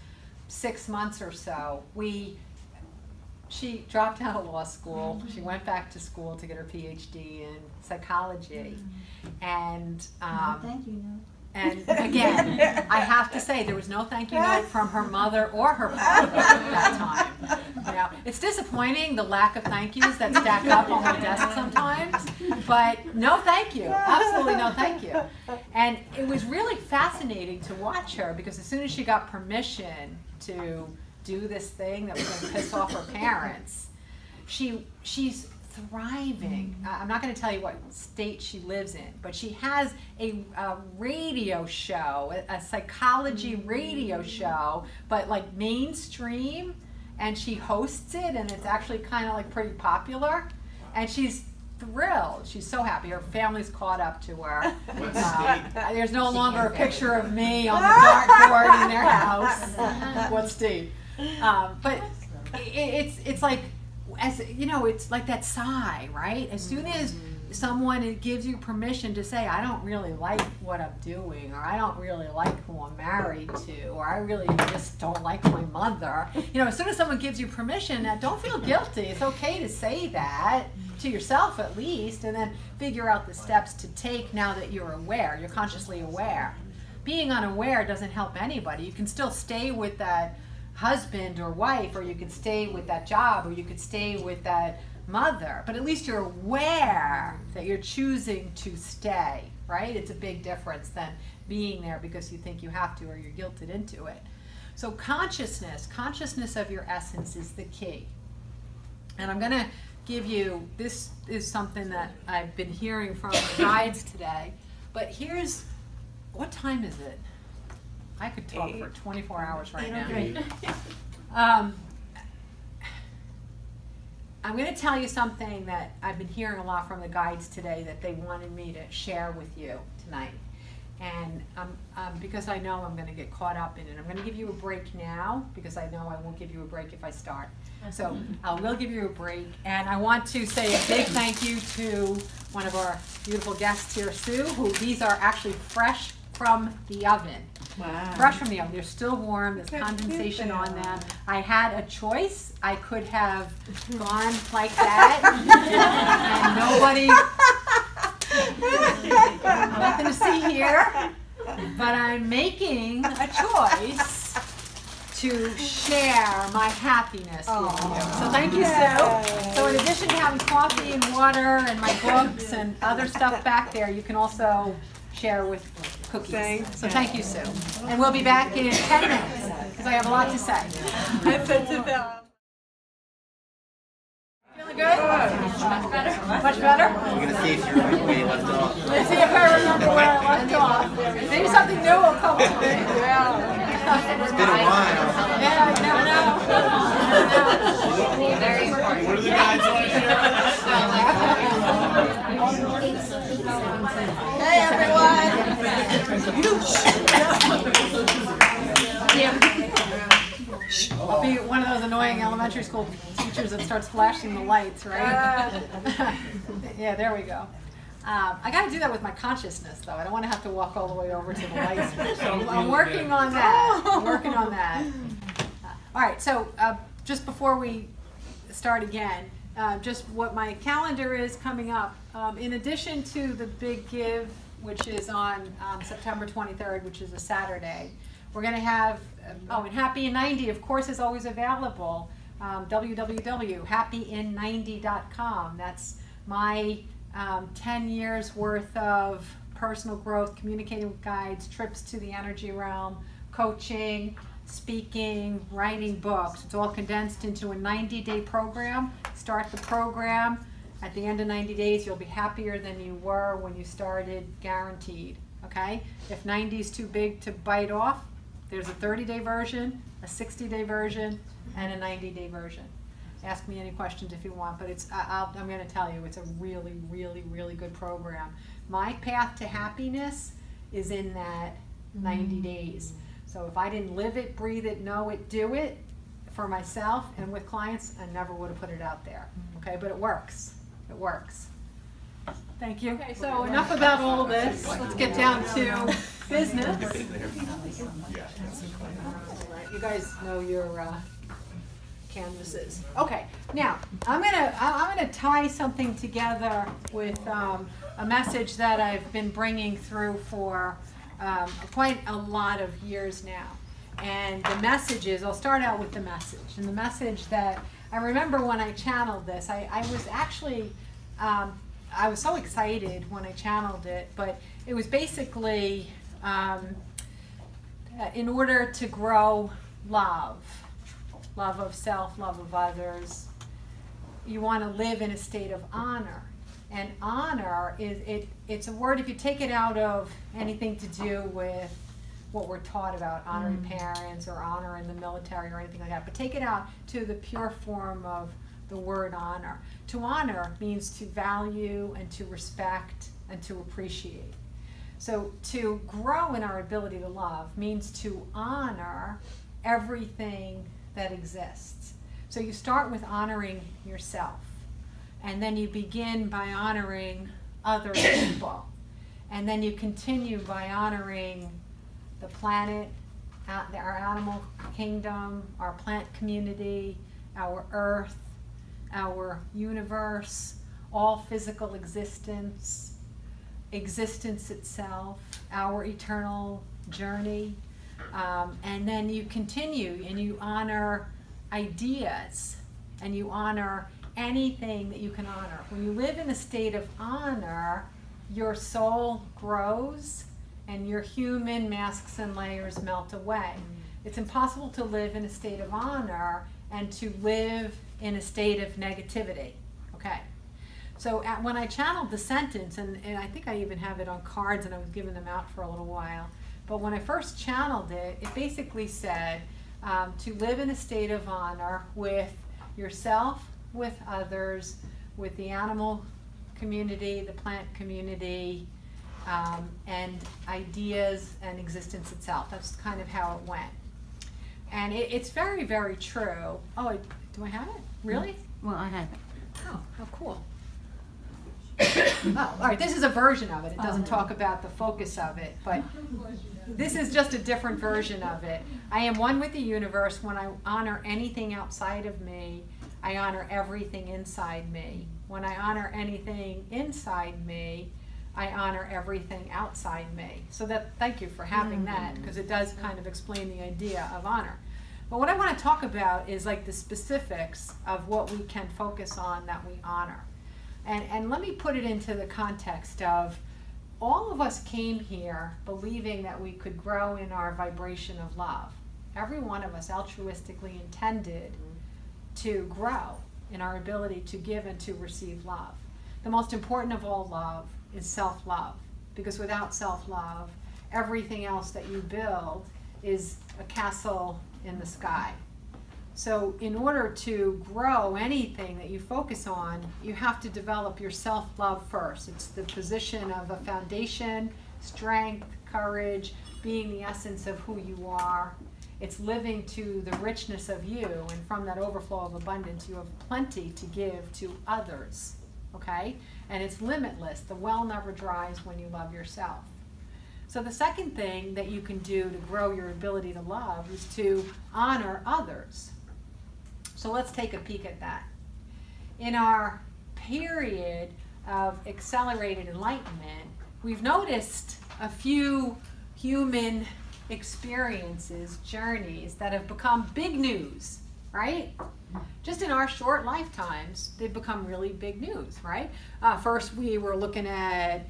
6 months or so, she dropped out of law school. She went back to school to get her PhD in psychology. And thank you, no. and again, I have to say, there was no thank you note from her mother or her father at that time. You know, it's disappointing, the lack of thank yous that stack up on my desk sometimes, but no thank you, absolutely no thank you. And it was really fascinating to watch her, because as soon as she got permission to do this thing that was going to piss off her parents, she's thriving. I'm not going to tell you what state she lives in, but she has a radio show, a psychology radio show, but like mainstream, and she hosts it, and it's actually kind of like pretty popular, and she's thrilled. She's so happy. Her family's caught up to her. There's no longer a picture of me on the dartboard in their house. What state? But it's like, as you know, it's like that sigh, right? As soon as someone gives you permission to say, I don't really like what I'm doing, or I don't really like who I'm married to, or I really just don't like my mother. You know, as soon as someone gives you permission, don't feel guilty. It's okay to say that to yourself at least, and then figure out the steps to take now that you're aware, you're consciously aware. Being unaware doesn't help anybody. You can still stay with that husband or wife, or you could stay with that job, or you could stay with that mother, but at least you're aware that you're choosing to stay, right? It's a big difference than being there because you think you have to, or you're guilted into it. So consciousness of your essence is the key. And I'm going to give you, this is something that I've been hearing from the guides today, but here's, what time is it? I could talk for 24 hours right now. I'm going to tell you something that I've been hearing a lot from the guides today that they wanted me to share with you tonight. And because I know I'm going to get caught up in it, I'm going to give you a break now, because I know I won't give you a break if I start. So I will give you a break. And I want to say a big thank you to one of our beautiful guests here, Sue, who these are actually fresh from the oven. Wow. Fresh from the oven. They're still warm. There's condensation on them. I had a choice. I could have gone like that, and nobody, nothing to see here. But I'm making a choice to share my happiness with you. So thank you, Sue. So in addition to having coffee and water and my books and other stuff back there, you can also share with cookies. So thank you, Sue. And we'll be back in 10 minutes because I have a lot to say. Feeling good? Much better. Much better? We're going to see if you're where you left off. Let's see if I remember where I left off. Maybe something new will come to me. Yeah. It's been a while. Yeah, I never know. Very important. What are the guys want to share? Hey, everyone. I'll be one of those annoying elementary school teachers that starts flashing the lights, right? Yeah, there we go. I got to do that with my consciousness, though. I don't want to have to walk all the way over to the lights. So I'm working on that. I'm working on that. All right, so just before we start again, just what my calendar is coming up. In addition to the Big Give, which is on September 23rd, which is a Saturday, we're going to have, and Happy in 90, of course, is always available. www.happyin90.com. That's my 10 years worth of personal growth, communicating with guides, trips to the energy realm, coaching, speaking, writing books. It's all condensed into a 90-day program. Start the program. At the end of 90 days, you'll be happier than you were when you started, guaranteed. Okay? If 90 is too big to bite off, there's a 30-day version, a 60-day version, and a 90-day version. Ask me any questions if you want, but I'm going to tell you, it's a really, really, really good program. My path to happiness is in that 90 days. So if I didn't live it, breathe it, know it, do it, for myself and with clients, I never would have put it out there. Okay, but it works. It works. Thank you. Okay, so enough about all this. Let's get down to business. You guys know your canvases. Okay, now I'm gonna tie something together with a message that I've been bringing through for quite a lot of years now. And the message is, I'll start out with the message. And the message that I remember when I channeled this, I was actually, I was so excited when I channeled it, but it was basically in order to grow love of self, love of others, you want to live in a state of honor. And honor it's a word, if you take it out of anything to do with what we're taught about honoring parents or honor in the military or anything like that, but take it out to the pure form of the word honor. To honor means to value and to respect and to appreciate. So to grow in our ability to love means to honor everything that exists. So you start with honoring yourself, and then you begin by honoring other people, and then you continue by honoring the planet, our animal kingdom, our plant community, our earth, our universe, all physical existence, existence itself, our eternal journey. And then you continue and you honor ideas and you honor anything that you can honor. When you live in a state of honor, your soul grows and your human masks and layers melt away. It's impossible to live in a state of honor and to live in a state of negativity. Okay. So when I channeled the sentence, and I think I even have it on cards and I was giving them out for a little while, but when I first channeled it, it basically said to live in a state of honor with yourself, with others, with the animal community, the plant community, and ideas and existence itself. That's kind of how it went. And it's very, very true. Oh, do I have it? Really? Well, I have it. Oh, how cool. Oh, all right, this is a version of it. It doesn't talk about the focus of it, but this is just a different version of it. I am one with the universe. When I honor anything outside of me, I honor everything inside me. When I honor anything inside me, I honor everything outside me. So thank you for having that, because it does kind of explain the idea of honor. But what I want to talk about is like the specifics of what we can focus on that we honor. And let me put it into the context of all of us came here believing that we could grow in our vibration of love. Every one of us altruistically intended to grow in our ability to give and to receive love. The most important of all love is self-love, because without self-love, everything else that you build is a castle in the sky. So in order to grow anything that you focus on, you have to develop your self-love first. It's the position of a foundation, strength, courage, being the essence of who you are. It's living to the richness of you, and from that overflow of abundance, you have plenty to give to others, okay? And it's limitless. The well never dries when you love yourself. So the second thing that you can do to grow your ability to love is to honor others. So let's take a peek at that. In our period of accelerated enlightenment, we've noticed a few human experiences, journeys that have become big news, right? Just in our short lifetimes, they've become really big news, right? First, we were looking at,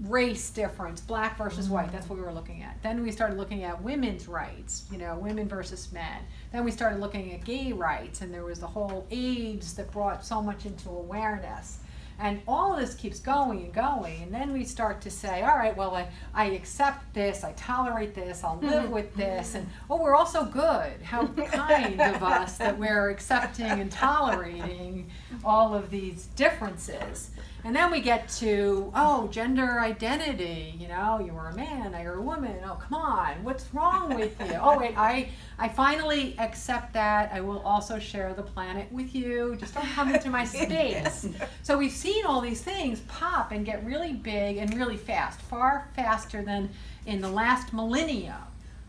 race difference, black versus white. That's what we were looking at. Then we started looking at women's rights, women versus men. Then we started looking at gay rights, and there was the whole AIDS that brought so much into awareness. And all of this keeps going and going, and then we start to say, all right, well, I accept this, I tolerate this, I'll live with this, and oh, we're all so good. How kind of us that we're accepting and tolerating all of these differences. And then we get to, oh, gender identity, you know, you're a man, you're a woman, oh, come on, what's wrong with you? Oh, wait, I finally accept that. I will also share the planet with you. Just don't come into my space. So we've seen all these things pop and get really big and really fast, far faster than in the last millennium,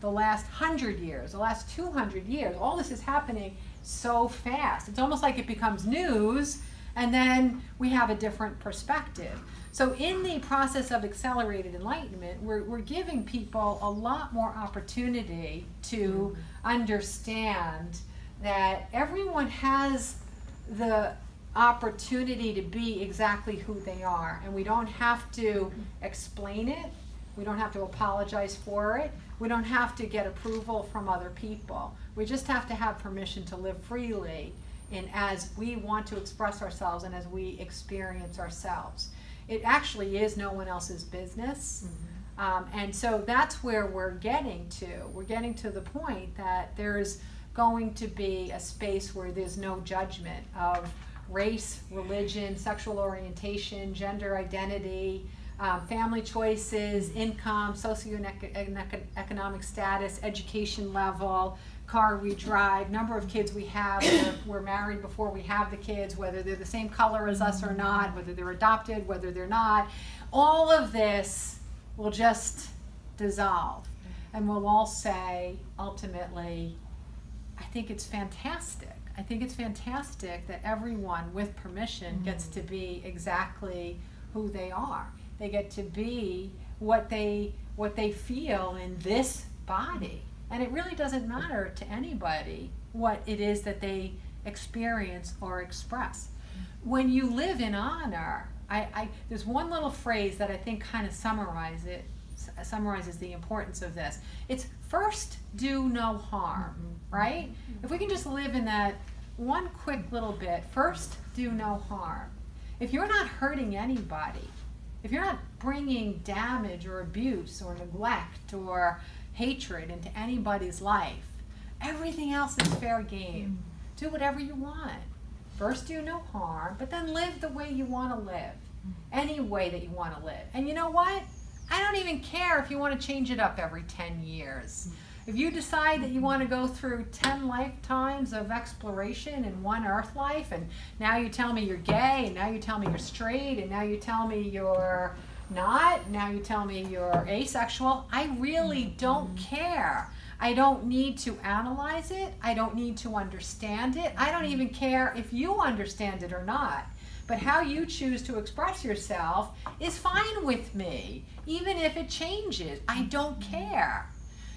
the last 100 years, the last 200 years. All this is happening so fast. It's almost like it becomes news, and then we have a different perspective. So in the process of accelerated enlightenment, we're giving people a lot more opportunity to understand that everyone has the opportunity to be exactly who they are, and we don't have to explain it, we don't have to apologize for it, we don't have to get approval from other people. We just have to have permission to live freely and as we want to express ourselves and as we experience ourselves. It actually is no one else's business. And so that's where we're getting to. We're getting to the point that there's going to be a space where there's no judgment of race, religion, sexual orientation, gender identity, family choices, income, socioeconomic status, education level, car we drive, number of kids we have, whether we're married before we have the kids, whether they're the same color as us or not, whether they're adopted, whether they're not. All of this will just dissolve. And we'll all say, ultimately, I think it's fantastic. I think it's fantastic that everyone with permission gets to be exactly who they are. They get to be what they feel in this body. And it really doesn't matter to anybody what it is that they experience or express. When you live in honor, there's one little phrase that I think kind of summarizes the importance of this. It's first do no harm, right? If we can just live in that one quick little bit, first do no harm. If you're not hurting anybody, if you're not bringing damage or abuse or neglect or hatred into anybody's life, everything else is fair game. Do whatever you want. First do no harm, but then live the way you want to live. Any way that you want to live. And you know what? I don't even care if you want to change it up every 10 years. If you decide that you want to go through 10 lifetimes of exploration in one earth life, and now you tell me you're gay, and now you tell me you're straight, and now you tell me you're not, now you tell me you're asexual, I really don't care. I don't need to analyze it. I don't need to understand it. I don't even care if you understand it or not. But how you choose to express yourself is fine with me, even if it changes. I don't care.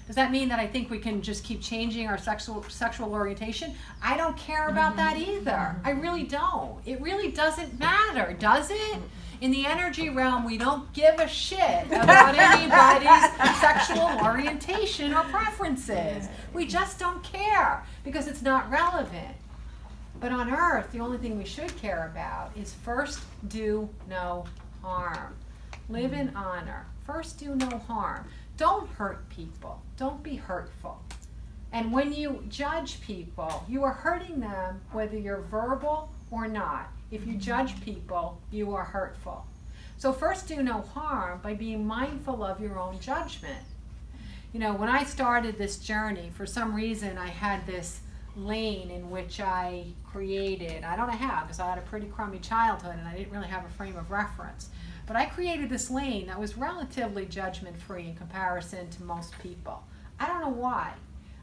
Does that mean that I think we can just keep changing our sexual orientation? I don't care about that either. I really don't. It really doesn't matter, does it? In the energy realm, we don't give a shit about anybody's sexual orientation or preferences. We just don't care because it's not relevant. But on Earth, the only thing we should care about is first do no harm. Live in honor. First do no harm. Don't hurt people. Don't be hurtful. And when you judge people, you are hurting them whether you're verbal or not. If you judge people, you are hurtful. So first do no harm by being mindful of your own judgment. You know, when I started this journey, for some reason I had this lane in which I created, I don't know how, because I had a pretty crummy childhood and I didn't really have a frame of reference. But I created this lane that was relatively judgment-free in comparison to most people. I don't know why.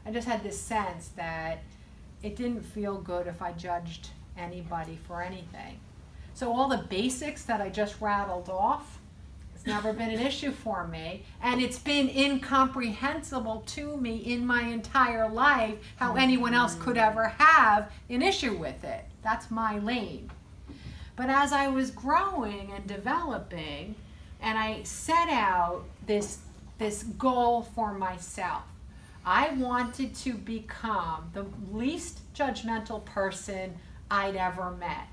I just had this sense that it didn't feel good if I judged anybody for anything. So all the basics that I just rattled off, it's never been an issue for me, and it's been incomprehensible to me in my entire life how anyone else could ever have an issue with it. That's my lane. But as I was growing and developing, and I set out this goal for myself, I wanted to become the least judgmental person I'd ever met.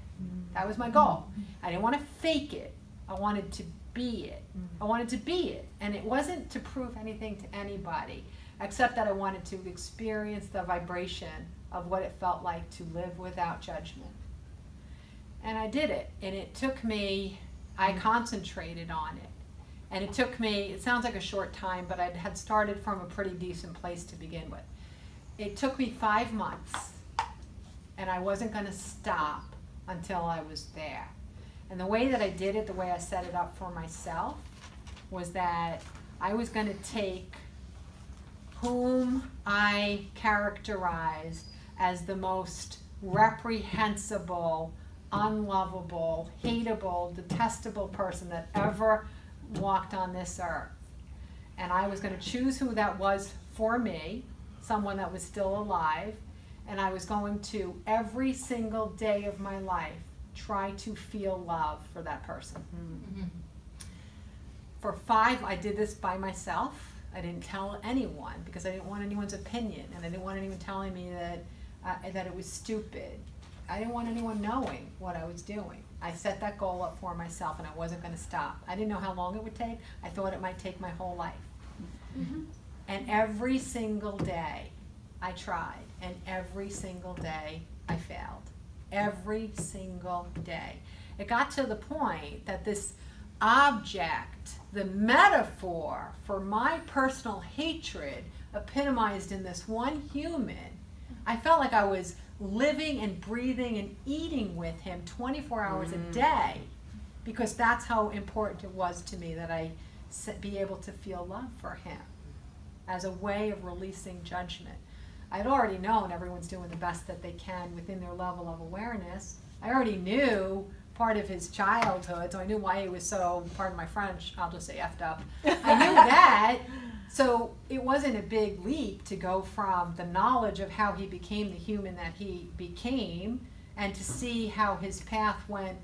That was my goal. I didn't want to fake it. I wanted to be it. I wanted to be it. And it wasn't to prove anything to anybody, except that I wanted to experience the vibration of what it felt like to live without judgment. And I did it. And it took me I concentrated on it. And it took me, it sounds like a short time, but I had started from a pretty decent place to begin with. It took me 5 months, and I wasn't going to stop until I was there. And the way that I did it, the way I set it up for myself, was that I was going to take whom I characterized as the most reprehensible, unlovable, hateable, detestable person that ever walked on this earth. And I was going to choose who that was for me, someone that was still alive, and I was going to, every single day of my life, try to feel love for that person. Mm-hmm. For 5, I did this by myself. I didn't tell anyone because I didn't want anyone's opinion, and I didn't want anyone telling me that it was stupid. I didn't want anyone knowing what I was doing. I set that goal up for myself, and I wasn't going to stop. I didn't know how long it would take. I thought it might take my whole life. Mm-hmm. And every single day I tried, and every single day I failed. Every single day. It got to the point that this object, the metaphor for my personal hatred epitomized in this one human, I felt like I was living and breathing and eating with him 24 hours a day, because that's how important it was to me that I be able to feel love for him as a way of releasing judgment. I'd already known everyone's doing the best that they can within their level of awareness. I already knew part of his childhood, so I knew why he was so, pardon my French, I'll just say effed up. I knew that, so it wasn't a big leap to go from the knowledge of how he became the human that he became and to see how his path went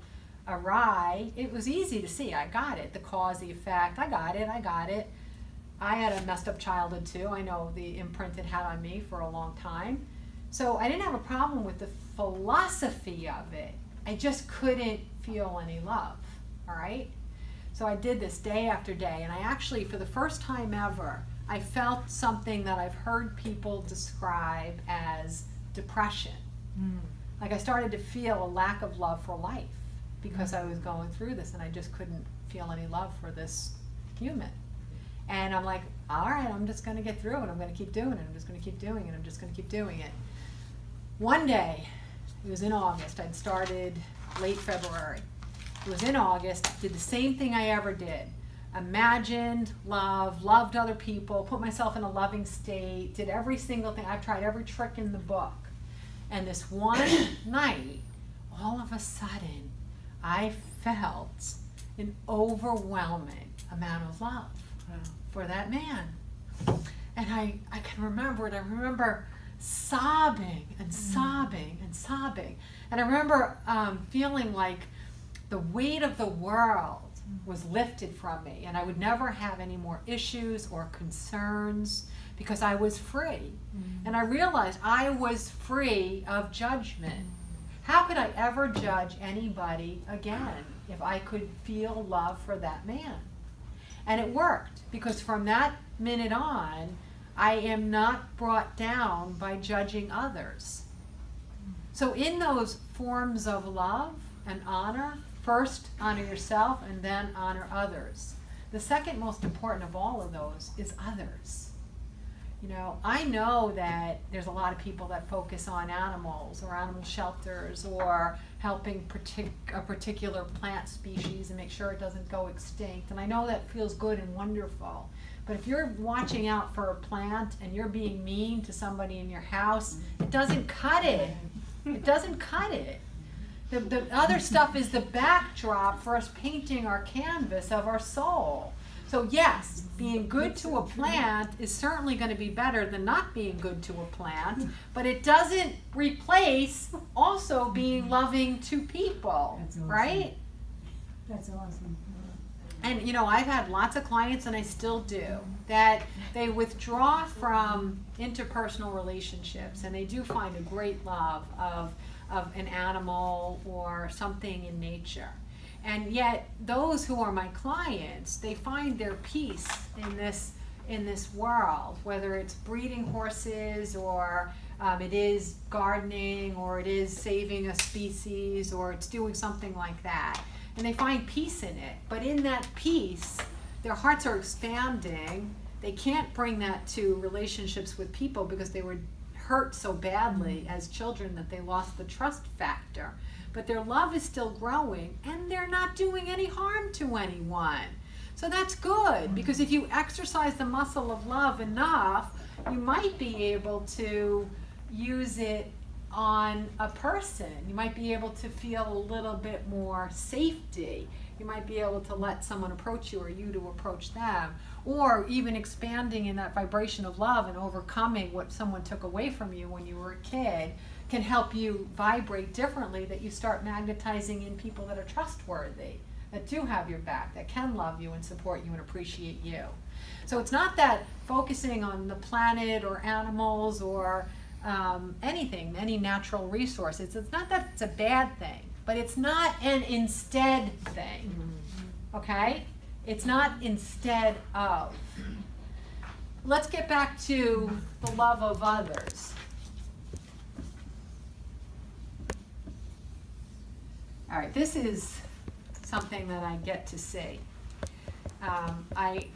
awry. It was easy to see. I got it. The cause, the effect. I got it. I had a messed up childhood too. I know the imprint it had on me for a long time. So I didn't have a problem with the philosophy of it. I just couldn't feel any love, all right? So I did this day after day, and I actually, for the first time ever, I felt something that I've heard people describe as depression. Like I started to feel a lack of love for life because I was going through this, and I just couldn't feel any love for this human. And I'm like, all right, I'm just going to get through it. I'm going to keep doing it. I'm just going to keep doing it. I'm just going to keep doing it. One day, it was in August. I'd started late February. It was in August. Did the same thing I ever did. Imagined love, loved other people, put myself in a loving state, did every single thing. I've tried every trick in the book. And this one night, all of a sudden, I felt an overwhelming amount of love for that man. And I can remember it. I remember sobbing and sobbing and sobbing. And I remember feeling like the weight of the world was lifted from me, and I would never have any more issues or concerns because I was free. And I realized I was free of judgment. How could I ever judge anybody again if I could feel love for that man? And it worked, because from that minute on, I am not brought down by judging others. So in those forms of love and honor, first honor yourself and then honor others. The second most important of all of those is others. You know, I know that there's a lot of people that focus on animals or animal shelters or helping a particular plant species and make sure it doesn't go extinct. And I know that feels good and wonderful. But if you're watching out for a plant and you're being mean to somebody in your house, it doesn't cut it. It doesn't cut it. The other stuff is the backdrop for us painting our canvas of our soul. So yes, being good to a plant is certainly going to be better than not being good to a plant, but it doesn't replace also being loving to people, awesome. Right? That's awesome. And you know, I've had lots of clients, and I still do, that they withdraw from interpersonal relationships, and they do find a great love of an animal or something in nature. And yet, those who are my clients, they find their peace in this world, whether it's breeding horses, or it is gardening, or it is saving a species, or it's doing something like that. and they find peace in it. But in that peace, their hearts are expanding. They can't bring that to relationships with people because they were hurt so badly as children that they lost the trust factor. But their love is still growing, and they're not doing any harm to anyone. So that's good, because if you exercise the muscle of love enough, you might be able to use it on a person. You might be able to feel a little bit more safety. You might be able to let someone approach you or you to approach them. Or even expanding in that vibration of love and overcoming what someone took away from you when you were a kid can help you vibrate differently, that you start magnetizing in people that are trustworthy, that do have your back, that can love you and support you and appreciate you. So it's not that focusing on the planet or animals or anything, any natural resources, it's not that it's a bad thing, but it's not an instead thing, okay? It's not instead of. Let's get back to the love of others. All right, this is something that I get to see. I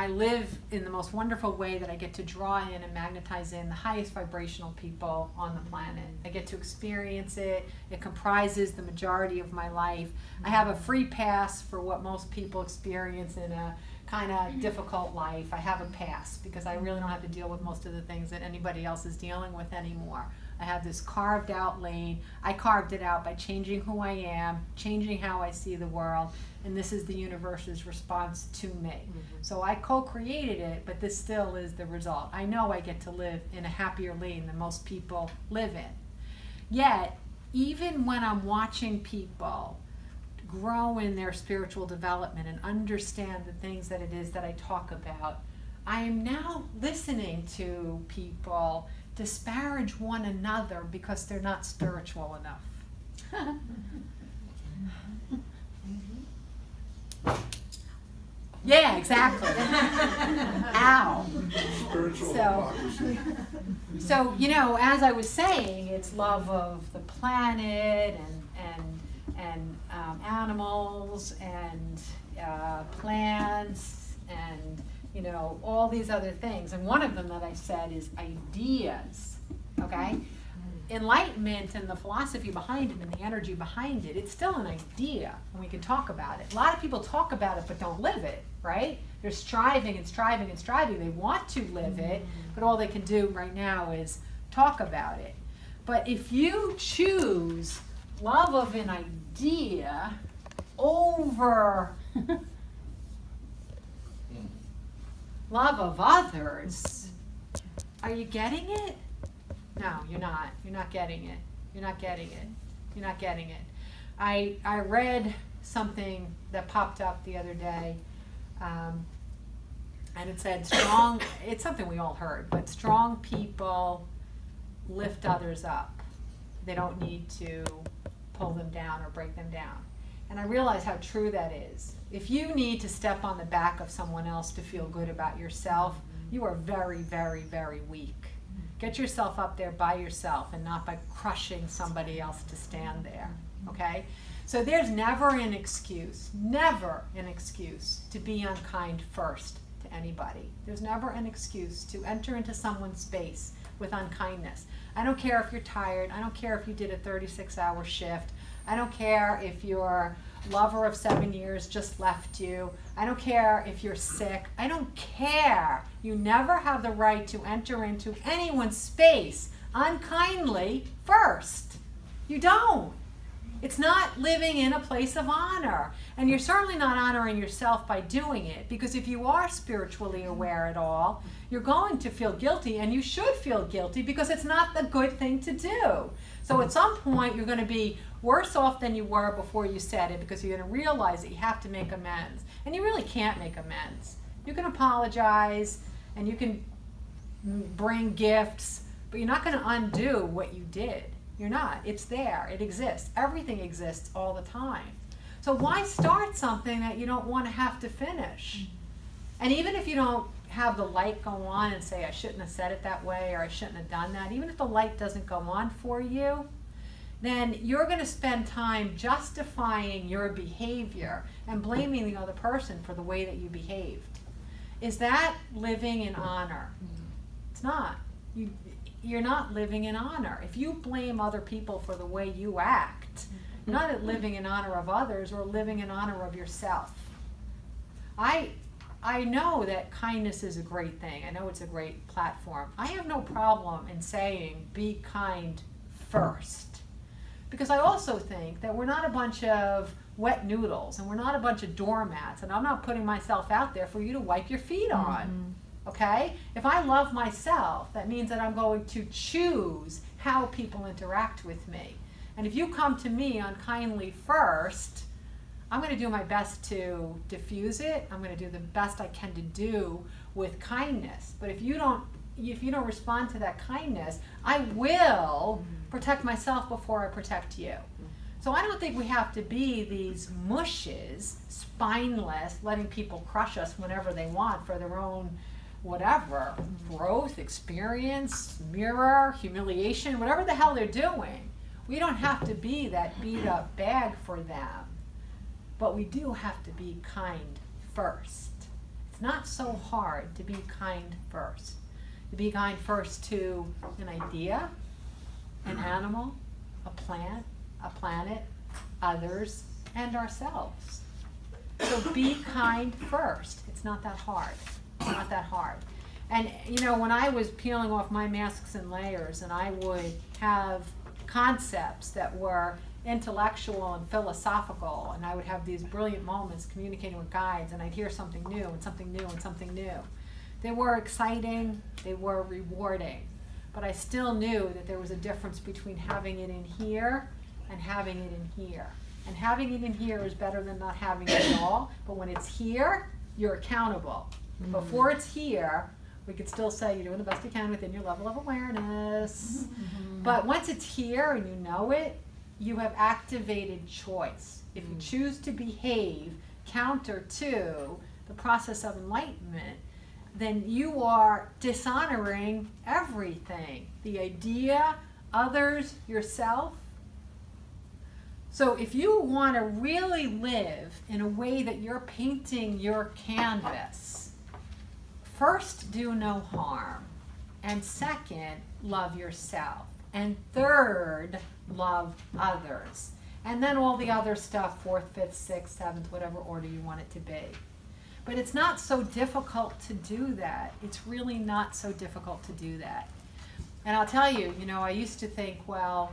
live in the most wonderful way that I get to draw in and magnetize in the highest vibrational people on the planet. I get to experience it. It comprises the majority of my life. I have a free pass for what most people experience in a kind of difficult life. I have a pass because I really don't have to deal with most of the things that anybody else is dealing with anymore. I have this carved out lane. I carved it out by changing who I am, changing how I see the world, and this is the universe's response to me. So I co-created it, but this still is the result. I know I get to live in a happier lane than most people live in. Yet, even when I'm watching people grow in their spiritual development and understand the things that it is that I talk about, I am now listening to people disparage one another because they're not spiritual enough. Yeah, exactly. Ow. Spiritual hypocrisy. So, you know, as I was saying, it's love of the planet and animals and plants and, you know, all these other things. And one of them that I said is ideas, okay? Enlightenment and the philosophy behind it and the energy behind it, it's still an idea, and we can talk about it. A lot of people talk about it but don't live it, right? They're striving and striving and striving. They want to live it, but all they can do right now is talk about it. But if you choose love of an idea over love of others, are you getting it? No, you're not. You're not getting it. You're not getting it. You're not getting it. I read something that popped up the other day, and it said strong, it's something we all heard, but strong people lift others up. They don't need to pull them down or break them down. And I realize how true that is. If you need to step on the back of someone else to feel good about yourself, you are very, very, very weak. Get yourself up there by yourself and not by crushing somebody else to stand there, okay? So there's never an excuse to be unkind first to anybody. There's never an excuse to enter into someone's space with unkindness. I don't care if you're tired. I don't care if you did a 36-hour shift. I don't care if your lover of 7 years just left you. I don't care if you're sick. I don't care. You never have the right to enter into anyone's space unkindly first. You don't. It's not living in a place of honor. And you're certainly not honoring yourself by doing it, because if you are spiritually aware at all, you're going to feel guilty, and you should feel guilty because it's not the good thing to do. So at some point you're going to be worse off than you were before you said it, because you're going to realize that you have to make amends. And you really can't make amends. You can apologize and you can bring gifts, but you're not going to undo what you did. You're not. It's there. It exists. Everything exists all the time. So why start something that you don't want to have to finish? And even if you don't have the light go on and say, I shouldn't have said it that way, or I shouldn't have done that, even if the light doesn't go on for you, then you're going to spend time justifying your behavior and blaming the other person for the way that you behaved. Is that living in honor? It's not. You're not living in honor. If you blame other people for the way you act, you're not living in honor of others or living in honor of yourself. I know that kindness is a great thing. I know it's a great platform. I have no problem in saying be kind first. Because I also think that we're not a bunch of wet noodles and we're not a bunch of doormats, and I'm not putting myself out there for you to wipe your feet on. Okay? If I love myself, that means that I'm going to choose how people interact with me. And if you come to me unkindly first, I'm going to do my best to diffuse it. I'm going to do the best I can to do with kindness. But if you don't respond to that kindness, I will protect myself before I protect you. So I don't think we have to be these mushes, spineless, letting people crush us whenever they want for their own whatever, growth, experience, mirror, humiliation, whatever the hell they're doing. We don't have to be that beat up bag for them. But we do have to be kind first. It's not so hard to be kind first. To be kind first to an idea, an animal, a plant, a planet, others, and ourselves. So be kind first. It's not that hard. It's not that hard. And you know, when I was peeling off my masks and layers, and I would have concepts that were intellectual and philosophical, and I would have these brilliant moments communicating with guides, and I'd hear something new and something new and something new. They were exciting, they were rewarding, but I still knew that there was a difference between having it in here and having it in here. And having it in here is better than not having it at all, but when it's here, you're accountable. Before it's here, we could still say you're doing the best you can within your level of awareness. But once it's here and you know it, you have activated choice. If you choose to behave counter to the process of enlightenment, then you are dishonoring everything. The idea, others, yourself. So if you want to really live in a way that you're painting your canvas, first, do no harm. And second, love yourself. And third, love others. And then all the other stuff, 4th, 5th, 6th, 7th, whatever order you want it to be. But it's not so difficult to do that. It's really not so difficult to do that. And I'll tell you, you know, I used to think, well,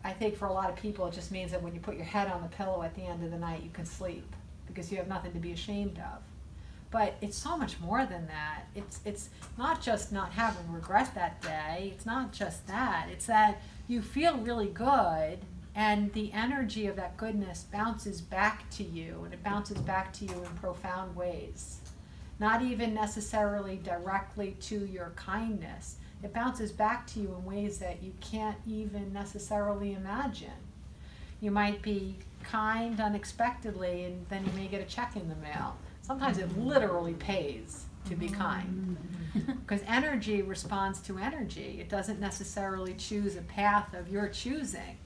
I think for a lot of people it just means that when you put your head on the pillow at the end of the night, you can sleep because you have nothing to be ashamed of. But it's so much more than that. It's not just not having regret that day. It's not just that. It's that you feel really good, and the energy of that goodness bounces back to you, and it bounces back to you in profound ways. Not even necessarily directly to your kindness. It bounces back to you in ways that you can't even necessarily imagine. You might be kind unexpectedly, and then you may get a check in the mail. Sometimes it literally pays to be kind, because energy responds to energy. It doesn't necessarily choose a path of your choosing,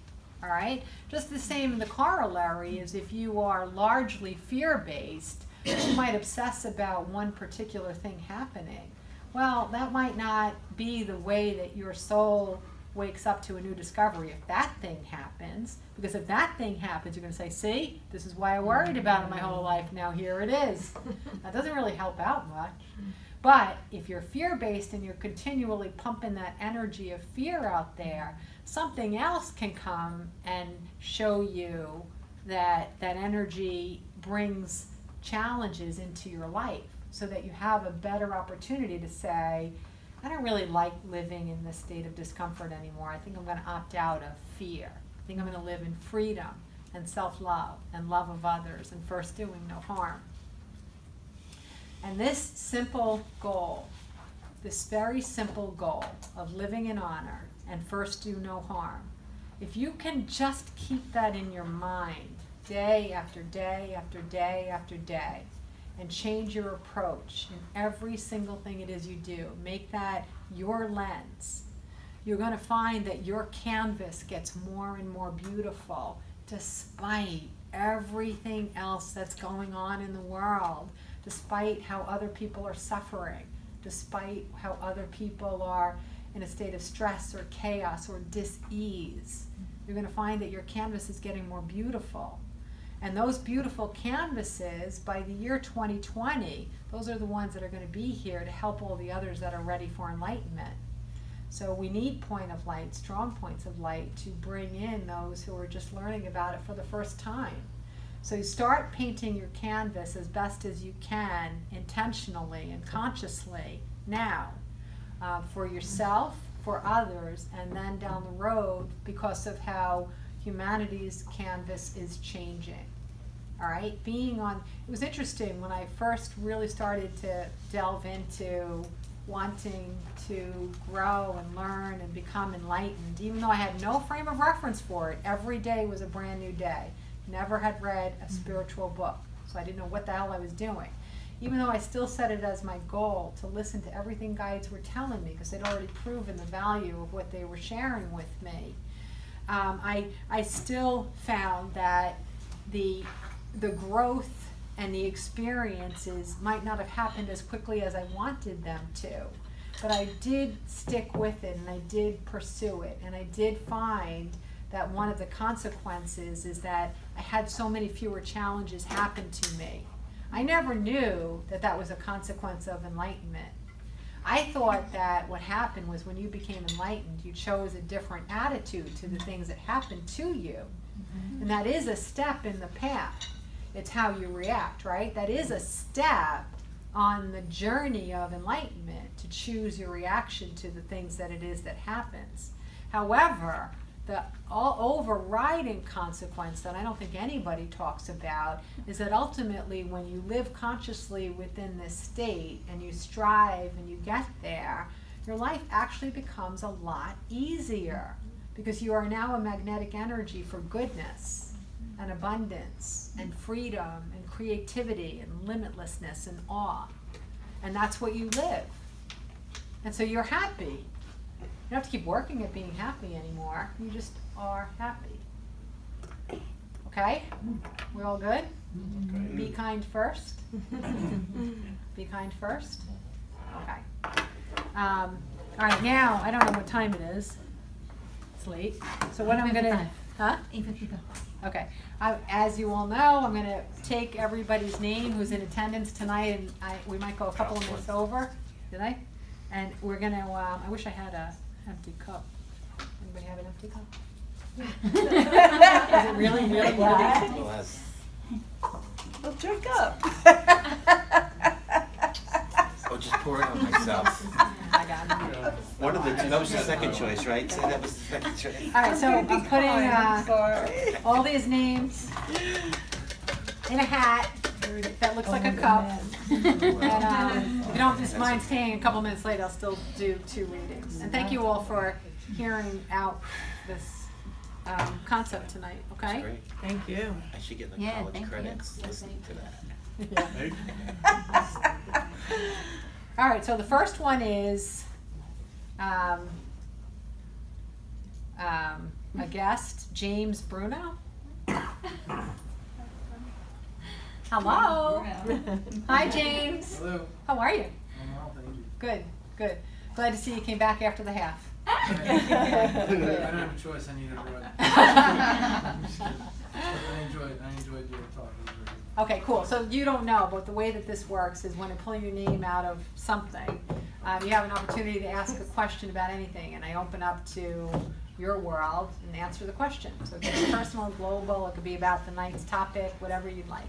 all right? Just the same in the corollary is if you are largely fear-based, you might obsess about one particular thing happening. Well, that might not be the way that your soul wakes up to a new discovery if that thing happens. Because if that thing happens, you're going to say, see, this is why I worried about it my whole life. Now here it is. That doesn't really help out much. But if you're fear-based and you're continually pumping that energy of fear out there, something else can come and show you that that energy brings challenges into your life, so that you have a better opportunity to say, I don't really like living in this state of discomfort anymore. I think I'm going to opt out of fear. I think I'm going to live in freedom and self-love and love of others and first doing no harm. And this simple goal, this very simple goal of living in honor and first do no harm, if you can just keep that in your mind day after day after day after day, and change your approach in every single thing it is you do, make that your lens, you're going to find that your canvas gets more and more beautiful despite everything else that's going on in the world, despite how other people are suffering, despite how other people are in a state of stress or chaos or dis-ease. You're going to find that your canvas is getting more beautiful. And those beautiful canvases, by the year 2020, those are the ones that are going to be here to help all the others that are ready for enlightenment. So we need point of light, strong points of light, to bring in those who are just learning about it for the first time. So you start painting your canvas as best as you can, intentionally and consciously now, for yourself, for others, and then down the road because of how humanity's canvas is changing. All right, being on, it was interesting when I first really started to delve into wanting to grow and learn and become enlightened, even though I had no frame of reference for it. Every day was a brand new day. Never had read a spiritual book, so I didn't know what the hell I was doing. Even though I still set it as my goal to listen to everything guides were telling me, because they'd already proven the value of what they were sharing with me, I still found that the growth and the experiences might not have happened as quickly as I wanted them to. But I did stick with it, and I did pursue it, and I did find that one of the consequences is that I had so many fewer challenges happen to me. I never knew that that was a consequence of enlightenment. I thought that what happened was when you became enlightened, you chose a different attitude to the things that happened to you. And that is a step in the path. It's how you react, right? That is a step on the journey of enlightenment, to choose your reaction to the things that it is that happens. However, the overriding consequence that I don't think anybody talks about is that ultimately when you live consciously within this state and you strive and you get there, your life actually becomes a lot easier, because you are now a magnetic energy for goodness and abundance and freedom and creativity and limitlessness and awe. And that's what you live. And so you're happy. You don't have to keep working at being happy anymore. You just are happy. Okay? We're all good? Okay. Be kind first. Be kind first. Okay. All right, now, I don't know what time it is. It's late. So what I'm going to... Huh? 8:55. Okay. As you all know, I'm going to take everybody's name who's in attendance tonight, and we might go a couple of minutes over. Did I? And we're going to... I wish I had a empty cup. Anybody have an empty cup? Is it really, really empty? Well, that's- Well, drink up. I'll just pour it on myself. I got it. One of the two, that was the second choice, right? So that was the second choice. All right, so I'm putting Sorry. all these names in a hat that looks like a cup. And if you don't mind staying a couple minutes late, I'll still do 2 readings. And thank you all for hearing out this concept tonight, That's okay? great. Thank you. I should get the Yeah, college thank you. credits Yes, listening to that. Yeah. All right, so the first one is a guest, James Bruno. Hello. Hi, James. Hello. How are you? I'm well, thank you. Good, good. Glad to see you came back after the half. I don't have a choice, I need a run. I enjoyed your talk. It was very good. Okay, cool. So you don't know, but the way that this works is when I pull your name out of something, you have an opportunity to ask a question about anything, and I open up to your world and answer the question. So it could be personal, global, it could be about the night's topic, whatever you'd like.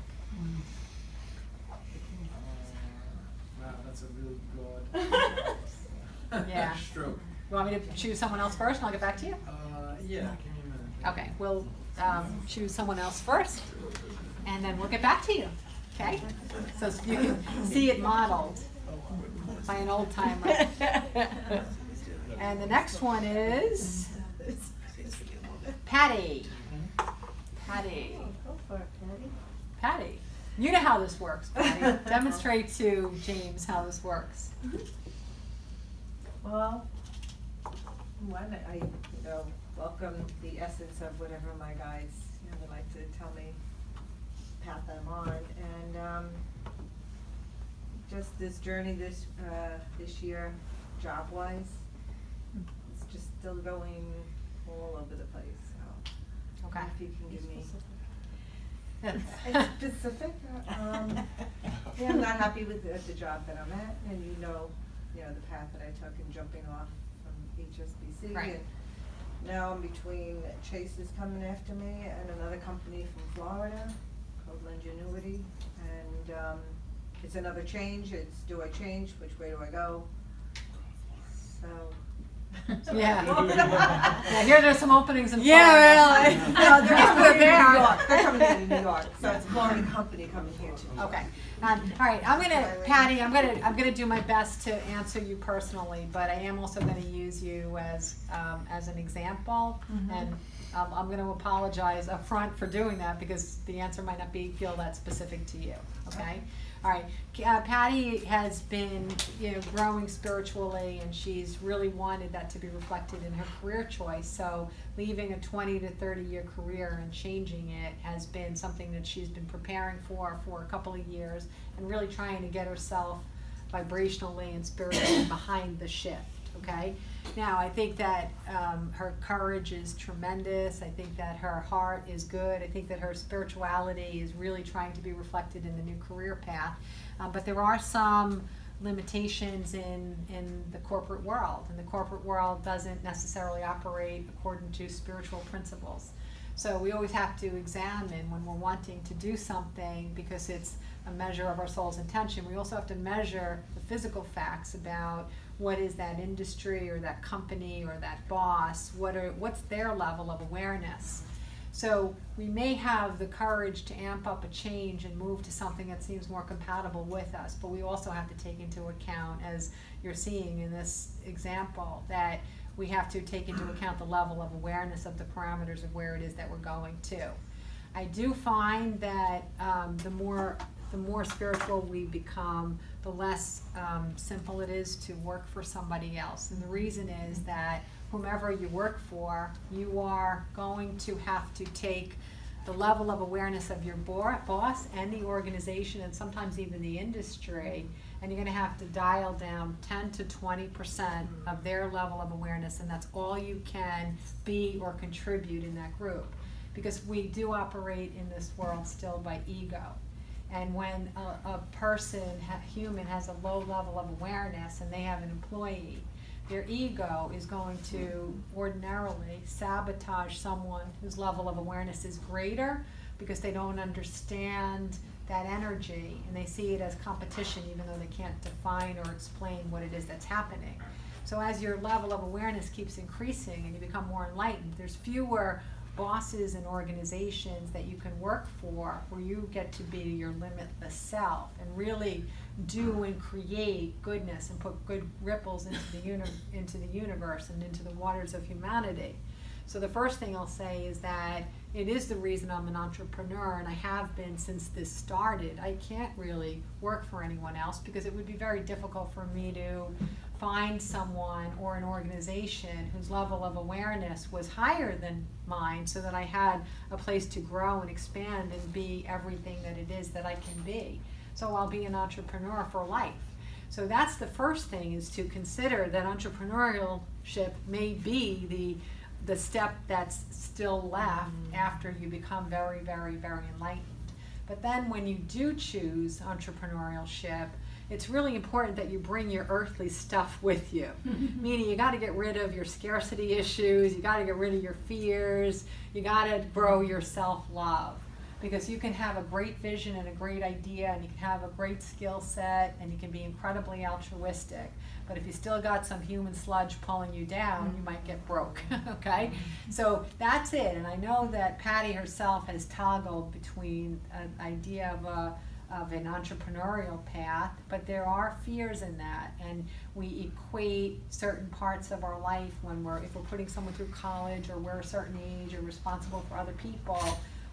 Wow, that's a really broad Yeah. stroke. You want me to choose someone else first, and I'll get back to you? Yeah, give me a minute. Okay, we'll choose someone else first, and then we'll get back to you, okay? So you can see it modeled by an old timer. And the next one is Patty. Patty. Go for it, Patty. Patty. You know how this works, Patty. Demonstrate to James how this works. Well, one, I welcome the essence of whatever my guides would like to tell me, path I'm on, and just this journey this year, job-wise, it's just still going all over the place. So Okay. if you can give me it's specific. Yeah, I'm not happy with the job that I'm at, and you know the path that I took in jumping off from HSBC. Right. And now I'm between Chase is coming after me and another company from Florida called Ingenuity, and it's another change. It's do I change? Which way do I go? So. Yeah. I hear there's some openings in Florida. Yeah, really. No, they're If coming we're to New there. York. They're coming to New York, so it's a Florida company coming here too. Okay. All right. Patty, I'm gonna do my best to answer you personally, but I am also gonna use you as an example, and I'm gonna apologize up front for doing that because the answer might not feel that specific to you. Okay. All right. Patty has been, growing spiritually, and she's really wanted that to be reflected in her career choice. So leaving a 20 to 30-year career and changing it has been something that she's been preparing for a couple of years, and really trying to get herself vibrationally and spiritually behind the shift. Okay. Now, I think that her courage is tremendous. I think that her heart is good. I think that her spirituality is really trying to be reflected in the new career path. But there are some limitations in the corporate world, and the corporate world doesn't necessarily operate according to spiritual principles. So we always have to examine when we're wanting to do something, because it's a measure of our soul's intention. We also have to measure the physical facts about what is that industry or that company or that boss, what's their level of awareness. So we may have the courage to amp up a change and move to something that seems more compatible with us, but we also have to take into account, as you're seeing in this example, that we have to take into account the level of awareness of the parameters of where it is that we're going to. I do find that the more spiritual we become, the less simple it is to work for somebody else. And the reason is that whomever you work for, you are going to have to take the level of awareness of your boss and the organization, and sometimes even the industry, and you're going to have to dial down 10 to 20% of their level of awareness, and that's all you can be or contribute in that group. Because we do operate in this world still by ego. And when a human has a low level of awareness and they have an employee, their ego is going to ordinarily sabotage someone whose level of awareness is greater, because they don't understand that energy and they see it as competition, even though they can't define or explain what it is that's happening. So as your level of awareness keeps increasing and you become more enlightened, there's fewer bosses and organizations that you can work for where you get to be your limitless self and really do and create goodness and put good ripples into the universe and into the waters of humanity. So the first thing I'll say is that it is the reason I'm an entrepreneur, and I have been since this started. I can't really work for anyone else because it would be very difficult for me to find someone or an organization whose level of awareness was higher than mine, so that I had a place to grow and expand and be everything that it is that I can be. So I'll be an entrepreneur for life. So that's the first thing, is to consider that entrepreneurship may be the step that's still left after you become very, very, very enlightened. But then when you do choose entrepreneurship, it's really important that you bring your earthly stuff with you. Meaning you got to get rid of your scarcity issues, you got to get rid of your fears, you got to grow your self-love. Because you can have a great vision and a great idea, and you can have a great skill set, and you can be incredibly altruistic. But if you still got some human sludge pulling you down, you might get broke, okay? So that's it. And I know that Patty herself has toggled between an idea of an entrepreneurial path, but there are fears in that, and we equate certain parts of our life if we're putting someone through college, or we're a certain age, or responsible for other people.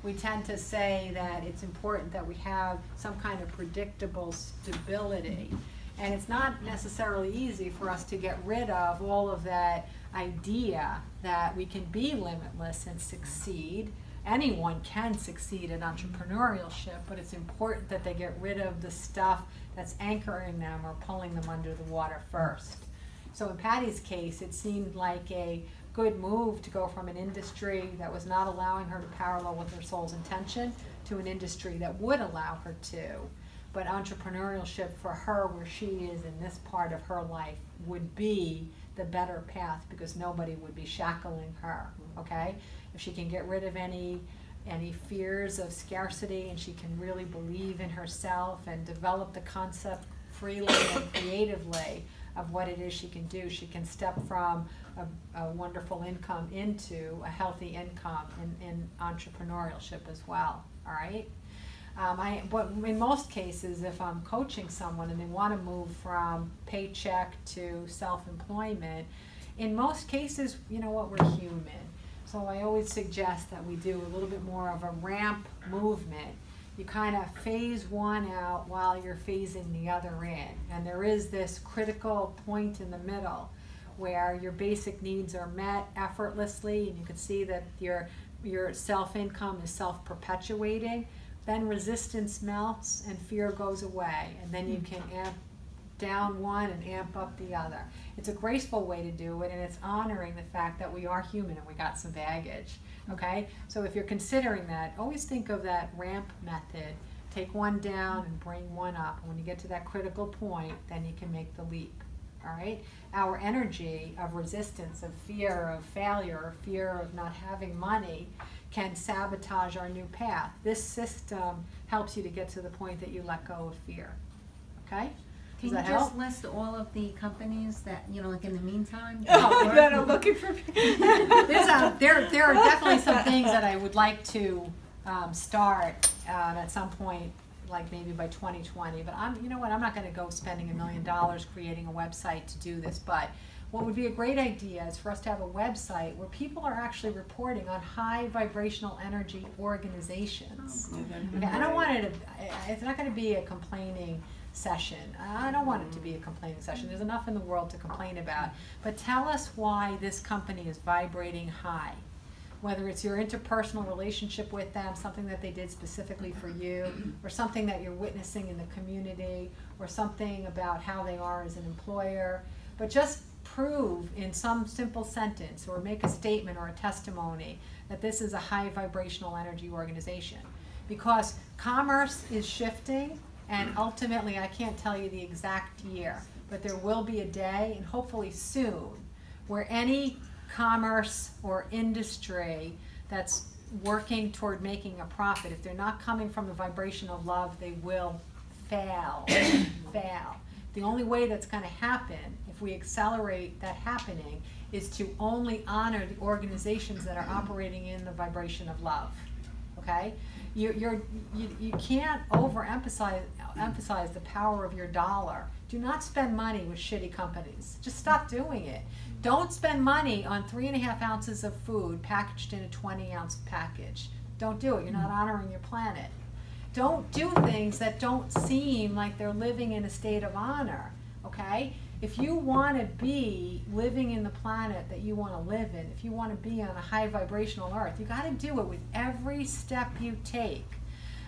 We tend to say that it's important that we have some kind of predictable stability. And it's not necessarily easy for us to get rid of all of that idea that we can be limitless and succeed. Anyone can succeed in entrepreneurship, but it's important that they get rid of the stuff that's anchoring them or pulling them under the water first. So in Patty's case, it seemed like a good move to go from an industry that was not allowing her to parallel with her soul's intention to an industry that would allow her to. But entrepreneurship for her, where she is in this part of her life, would be the better path because nobody would be shackling her, okay? If she can get rid of any fears of scarcity and she can really believe in herself and develop the concept freely and creatively of what it is she can do, she can step from a wonderful income into a healthy income in entrepreneurship as well, all right? But in most cases, if I'm coaching someone and they want to move from paycheck to self-employment, in most cases, you know what, we're human. So I always suggest that we do a little bit more of a ramp movement. You kind of phase one out while you're phasing the other in. And there is this critical point in the middle where your basic needs are met effortlessly, and you can see that your self-income is self-perpetuating. Then resistance melts and fear goes away, and then you can amp down one and amp up the other. It's a graceful way to do it, and it's honoring the fact that we are human and we got some baggage, okay? So if you're considering that, always think of that ramp method. Take one down and bring one up. When you get to that critical point, then you can make the leap, all right? Our energy of resistance, of fear of failure, or fear of not having money can sabotage our new path. This system helps you to get to the point that you let go of fear, okay? Can you just list all of the companies that, you know, like in the meantime? That I'm looking for. There are definitely some things that I would like to start at some point, like maybe by 2020. But you know what? I'm not going to go spending $1 million creating a website to do this. But what would be a great idea is for us to have a website where people are actually reporting on high vibrational energy organizations. Okay, I don't want it to. It's not going to be a complaining session. I don't want it to be a complaining session. There's enough in the world to complain about. But tell us why this company is vibrating high. Whether it's your interpersonal relationship with them, something that they did specifically for you, or something that you're witnessing in the community, or something about how they are as an employer. But just prove in some simple sentence or make a statement or a testimony that this is a high vibrational energy organization. Because commerce is shifting, and ultimately, I can't tell you the exact year, but there will be a day, and hopefully soon, where any commerce or industry that's working toward making a profit, if they're not coming from the vibration of love, they will fail. The only way that's going to happen, if we accelerate that happening, is to only honor the organizations that are operating in the vibration of love. Okay? You can't emphasize the power of your dollar. Do not spend money with shitty companies. Just stop doing it. Don't spend money on 3.5 ounces of food packaged in a 20-ounce package. Don't do it. You're not honoring your planet. Don't do things that don't seem like they're living in a state of honor, okay? If you want to be living in the planet that you want to live in, if you want to be on a high vibrational earth, you got to do it with every step you take.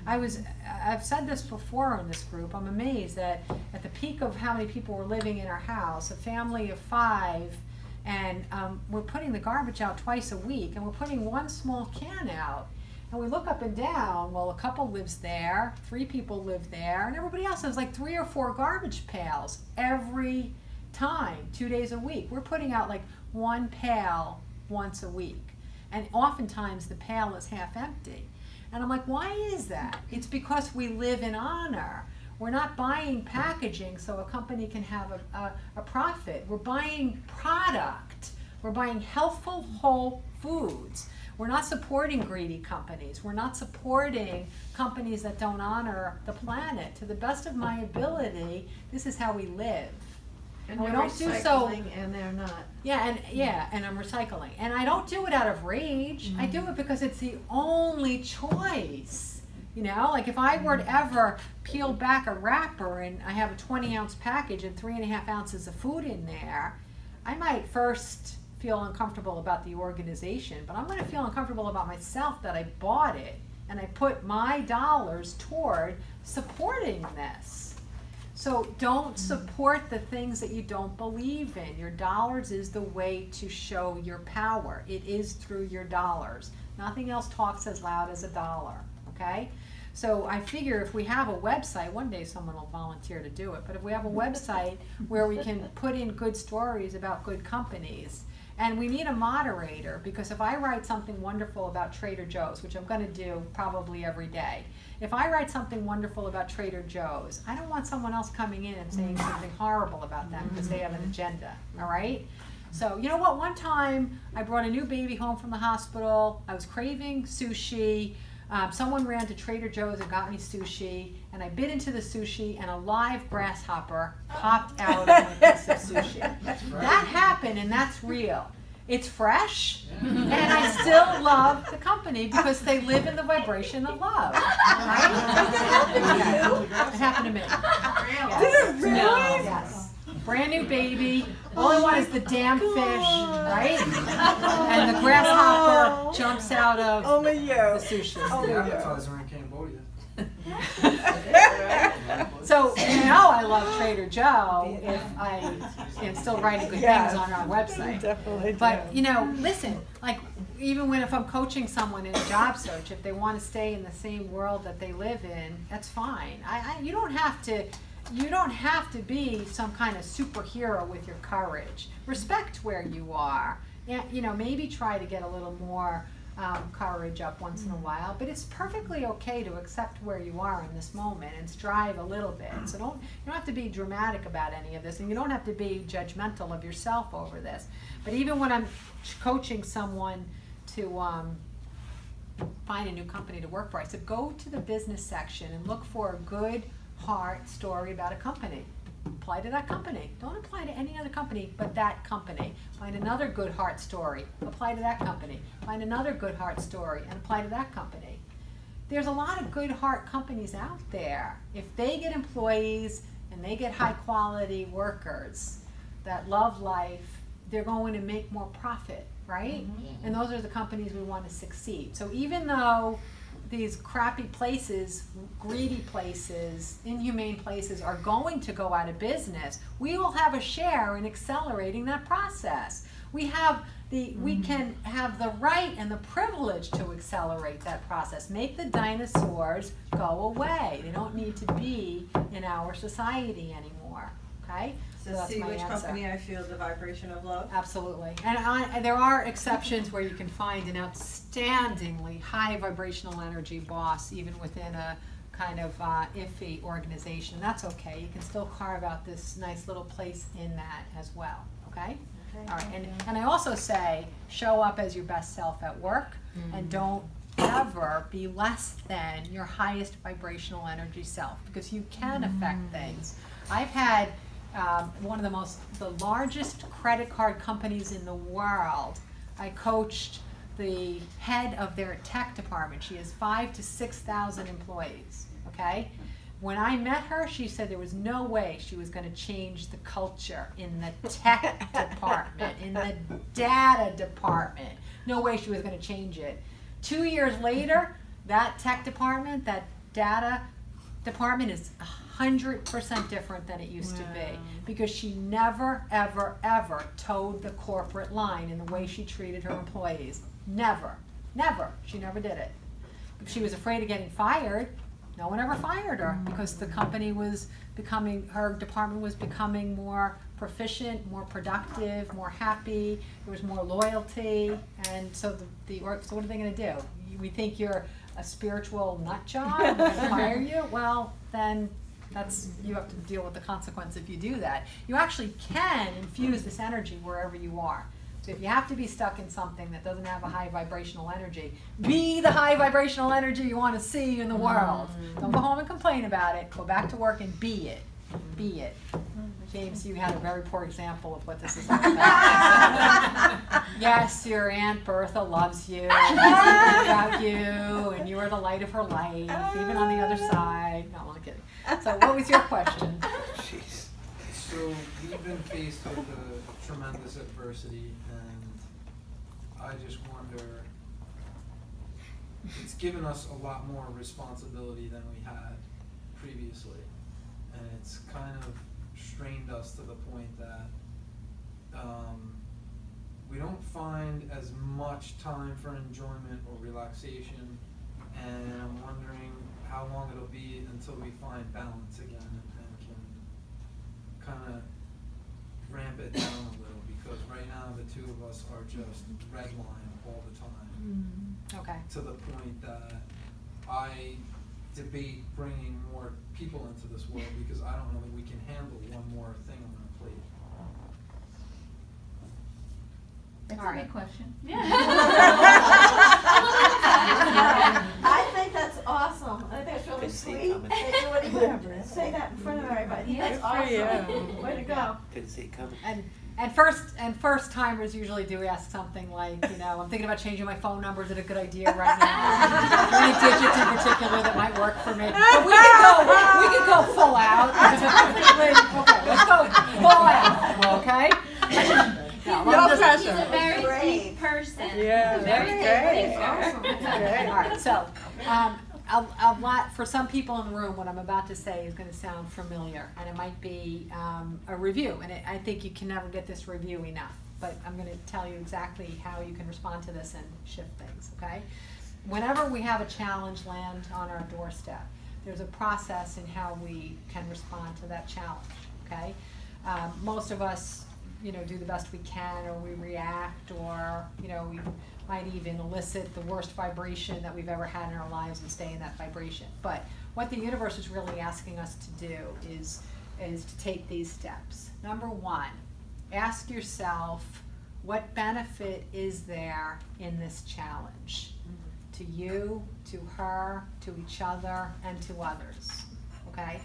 I've said this before in this group. I'm amazed that at the peak of how many people were living in our house, a family of 5, and we're putting the garbage out twice a week, and we're putting one small can out. And we look up and down, well, a couple lives there, 3 people live there, and everybody else has like 3 or 4 garbage pails every time, 2 days a week. We're putting out like 1 pail once a week. And oftentimes the pail is half empty. And I'm like, why is that? It's because we live in honor. We're not buying packaging so a company can have a profit. We're buying product. We're buying healthful, whole foods. We're not supporting greedy companies. We're not supporting companies that don't honor the planet. To the best of my ability, this is how we live. And we they're don't do so. and they're not. Yeah, and I'm recycling. And I don't do it out of rage. I do it because it's the only choice. You know, like if I were to ever peel back a wrapper and I have a 20-ounce package and 3.5 ounces of food in there, I might first feel uncomfortable about the organization, but I'm going to feel uncomfortable about myself that I bought it and I put my dollars toward supporting this. So don't support the things that you don't believe in. Your dollars is the way to show your power. It is through your dollars. Nothing else talks as loud as a dollar, okay? So I figure if we have a website, one day someone will volunteer to do it, but if we have a website where we can put in good stories about good companies, and we need a moderator, because if I write something wonderful about Trader Joe's, which I'm going to do probably every day, if I write something wonderful about Trader Joe's, I don't want someone else coming in and saying something horrible about them because they have an agenda, all right? So, you know what, one time I brought a new baby home from the hospital, I was craving sushi, someone ran to Trader Joe's and got me sushi, and I bit into the sushi and a live grasshopper popped out of my piece of sushi. That happened, and that's real. It's fresh, and I still love the company because they live in the vibration of love. Right? It happened to me. Yes. Did it really? No, yes. Brand new baby. All I want is the damn fish, right? And the grasshopper jumps out of the sushi. The avatars are in Cambodia. So you know I love Trader Joe if I am still writing good things on our website. Definitely. But you know, listen, like even when if I'm coaching someone in a job search, if they want to stay in the same world that they live in, that's fine. You don't have to be some kind of superhero with your courage. Respect where you are. Yeah, you know, maybe try to get a little more courage up once in a while, but it's perfectly okay to accept where you are in this moment and strive a little bit. So you don't have to be dramatic about any of this, and you don't have to be judgmental of yourself over this. But even when I'm coaching someone to find a new company to work for, I said go to the business section and look for a good heart story about a company. Apply to that company. Don't apply to any other company but that company. Find another good heart story. Apply to that company. Find another good heart story and apply to that company. There's a lot of good heart companies out there. If they get employees and they get high quality workers that love life, they're going to make more profit, right? And those are the companies we want to succeed. So even though these crappy places, greedy places, inhumane places are going to go out of business, we will have a share in accelerating that process. We can have the right and the privilege to accelerate that process. Make the dinosaurs go away. They don't need to be in our society anymore, okay? So that's see my which answer. company I feel the vibration of love. Absolutely. And there are exceptions where you can find an outstandingly high vibrational energy boss even within a kind of iffy organization. That's okay. You can still carve out this nice little place in that as well. Okay? All right. And I also say show up as your best self at work and don't ever be less than your highest vibrational energy self, because you can affect things. I've had one of the largest credit card companies in the world. I coached the head of their tech department. She has 5,000 to 6,000 employees, okay? When I met her, she said there was no way she was going to change the culture in the tech department, in the data department. No way she was going to change it. 2 years later, that tech department, that data department is 100% different than it used to be, because she never, ever, ever towed the corporate line in the way she treated her employees. Never. Never. She never did it. If she was afraid of getting fired, no one ever fired her, because the company was becoming, her department was becoming more proficient, more productive, more happy, there was more loyalty, and so so what are they going to do? We think you're a spiritual nut job, we're going to fire you? Well, then you have to deal with the consequence if you do that. You actually can infuse this energy wherever you are. So if you have to be stuck in something that doesn't have a high vibrational energy, be the high vibrational energy you want to see in the world. Don't go home and complain about it. Go back to work and be it. Be it. James, you had a very poor example of what this is all about. Yes, your Aunt Bertha loves you, and thinks about you, and you are the light of her life, even on the other side. No, I'm kidding. So what was your question? Jeez. So we've been faced with a tremendous adversity, and I just wonder, it's given us a lot more responsibility than we had previously, and it's kind of strained us to the point that we don't find as much time for enjoyment or relaxation, and I'm wondering how long it'll be until we find balance again and can kind of ramp it down a little, because right now the two of us are just redline all the time. Okay. To the point that I debate bringing more people into this world because I don't know that we can handle one more thing on our plate. That's All a right. good question. I think that's awesome. I think that's really Couldn't see it sweet coming. that you would even say that in front of everybody. That's awesome. Way to go. Couldn't see it coming. And first timers usually do ask something like, I'm thinking about changing my phone number. Is it a good idea right now? Are there any digits in particular that might work for me? But we can go full out. Okay, let's go full out. Okay. No pressure. He's a very Great. deep person. Yeah, He's a very great. deep thinker. All right, so a lot for some people in the room, what I'm about to say is going to sound familiar, and it might be a review, and I think you can never get this review enough. But I'm going to tell you exactly how you can respond to this and shift things. Okay, whenever we have a challenge land on our doorstep, there's a process in how we can respond to that challenge. Okay, most of us, do the best we can, or we react, or we might even elicit the worst vibration that we've ever had in our lives and stay in that vibration. But what the universe is really asking us to do is to take these steps. Number one, ask yourself, what benefit is there in this challenge? To you, to her, to each other, and to others. Okay?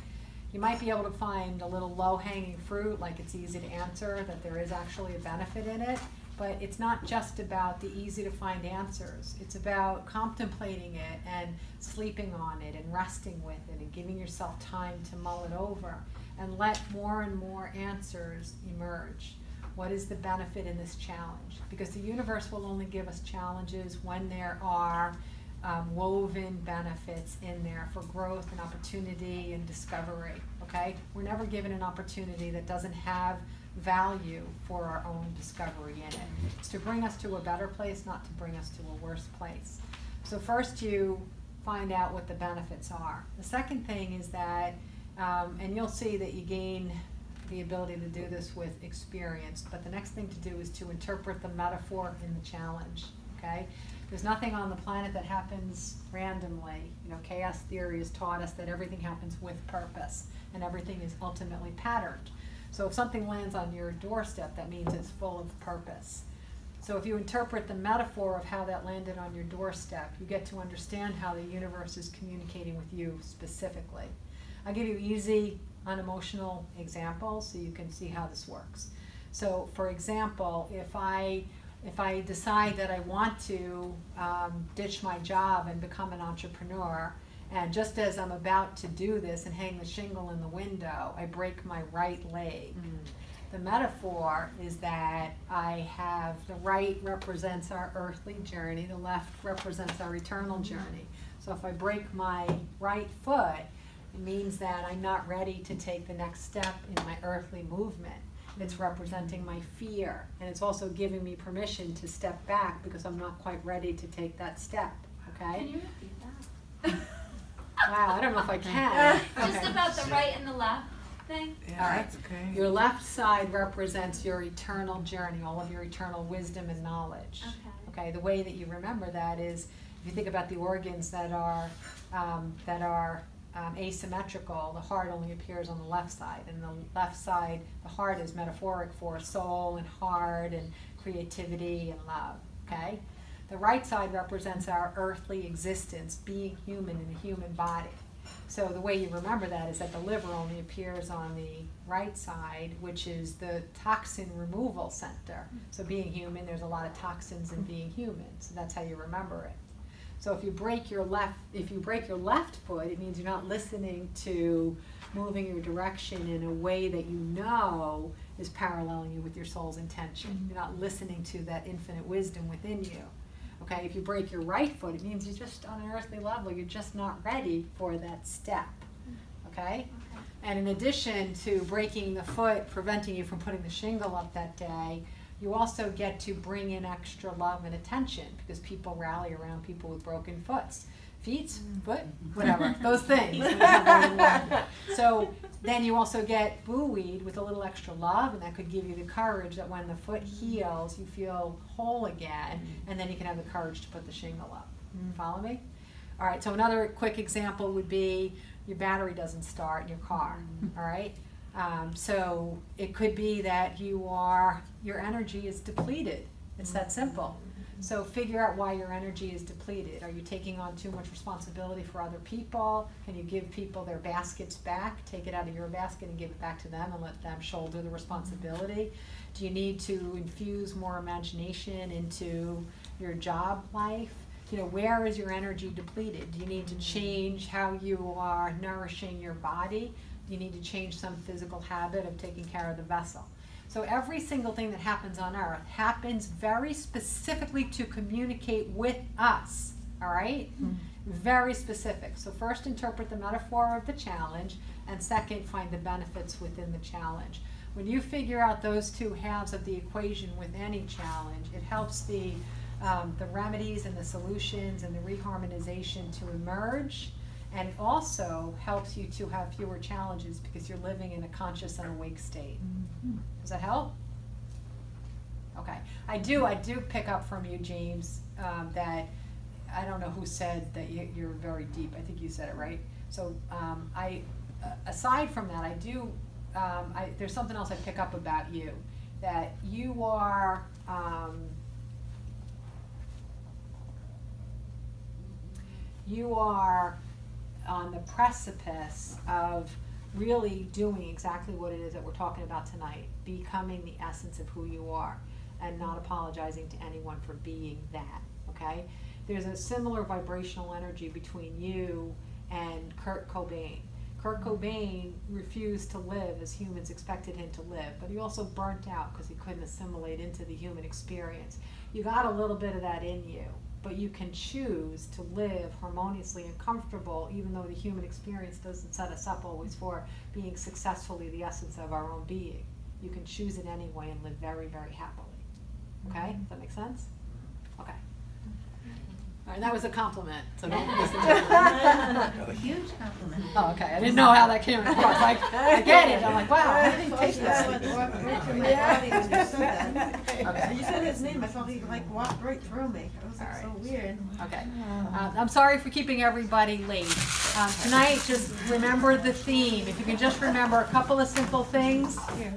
You might be able to find a little low-hanging fruit, like it's easy to answer, that there is actually a benefit in it, but it's not just about the easy-to-find answers. It's about contemplating it and sleeping on it and resting with it and giving yourself time to mull it over and let more and more answers emerge. What is the benefit in this challenge? Because the universe will only give us challenges when there are woven benefits in there for growth and opportunity and discovery, okay? We're never given an opportunity that doesn't have value for our own discovery in it. It's to bring us to a better place, not to bring us to a worse place. So first you find out what the benefits are. The second thing is that, and you'll see that you gain the ability to do this with experience, but the next thing to do is to interpret the metaphor in the challenge, okay? There's nothing on the planet that happens randomly. Chaos theory has taught us that everything happens with purpose, and everything is ultimately patterned. So if something lands on your doorstep, that means it's full of purpose. So if you interpret the metaphor of how that landed on your doorstep, you get to understand how the universe is communicating with you specifically. I'll give you easy, unemotional examples so you can see how this works. So for example, if I decide that I want to ditch my job and become an entrepreneur, and just as I'm about to do this and hang the shingle in the window, I break my right leg. The metaphor is that I have, the right represents our earthly journey, the left represents our eternal journey. So if I break my right foot, it means that I'm not ready to take the next step in my earthly movement. It's representing my fear, and it's also giving me permission to step back because I'm not quite ready to take that step, okay? Can you repeat that? Wow, I don't know if I can. Just Okay. about the right and the left thing? All right. Your left side represents your eternal journey, all of your eternal wisdom and knowledge. Okay, the way that you remember that is, if you think about the organs that are asymmetrical, the heart only appears on the left side, and the left side, the heart is metaphoric for soul and heart and creativity and love, okay? The right side represents our earthly existence, being human in a human body, So the way you remember that is that the liver only appears on the right side, which is the toxin removal center. So being human, there's a lot of toxins in being human. So that's how you remember it. So if you break your left foot, it means you're not listening to moving your direction in a way that you know is paralleling you with your soul's intention. You're not listening to that infinite wisdom within you. Okay, if you break your right foot, it means you're just on an earthly level, you're just not ready for that step. Okay? And in addition to breaking the foot, preventing you from putting the shingle up that day, you also get to bring in extra love and attention because people rally around people with broken foot, whatever, those things. So then you also get buoyed with a little extra love, and that could give you the courage that when the foot heals, you feel whole again, and then you can have the courage to put the shingle up. Follow me? All right, so another quick example would be your battery doesn't start in your car, all right? So it could be that your energy is depleted. It's that simple. So figure out why your energy is depleted. Are you taking on too much responsibility for other people? Can you give people their baskets back? Take it out of your basket and give it back to them and let them shoulder the responsibility? Do you need to infuse more imagination into your job life? You know, where is your energy depleted? Do you need to change how you are nourishing your body? Do you need to change some physical habit of taking care of the vessel? So every single thing that happens on earth happens very specifically to communicate with us, all right? Very specific. So first interpret the metaphor of the challenge, and second, find the benefits within the challenge. When you figure out those two halves of the equation with any challenge, it helps the remedies and the solutions and the reharmonization to emerge, and it also helps you to have fewer challenges because you're living in a conscious and awake state. Does that help? Okay. I do pick up from you, James, that I don't know who said that you're very deep. I think you said it, right? So aside from that, there's something else I pick up about you, that you are on the precipice of really doing exactly what it is that we're talking about tonight, becoming the essence of who you are and not apologizing to anyone for being that, okay? There's a similar vibrational energy between you and Kurt Cobain. Kurt Cobain refused to live as humans expected him to live, but he also burnt out because he couldn't assimilate into the human experience. You got a little bit of that in you, but you can choose to live harmoniously and comfortable, even though the human experience doesn't set us up always for being successfully the essence of our own being. You can choose it anyway and live very, very happily. Okay? Does that make sense? Okay. All right, that was a compliment, so don't listen to A huge compliment. Oh, okay. I didn't know how that came across. Like, I get it. I'm like, wow, I didn't take That this. walked right through my body when you said that. Okay. When you said his name, I felt he like walked right through me. It was like so weird. Okay. I'm sorry for keeping everybody late. Tonight, just remember the theme. If you can just remember a couple of simple things.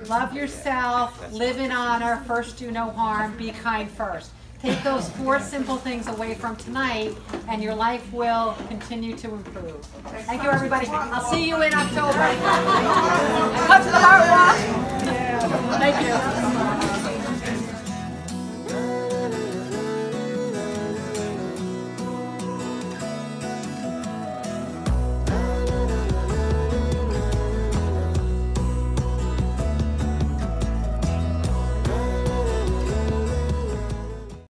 Love yourself, live in honor, first do no harm, be kind first. Take those 4 simple things away from tonight, and your life will continue to improve. Thank you, everybody. I'll see you in October. Come to the Heart Walk. Thank you.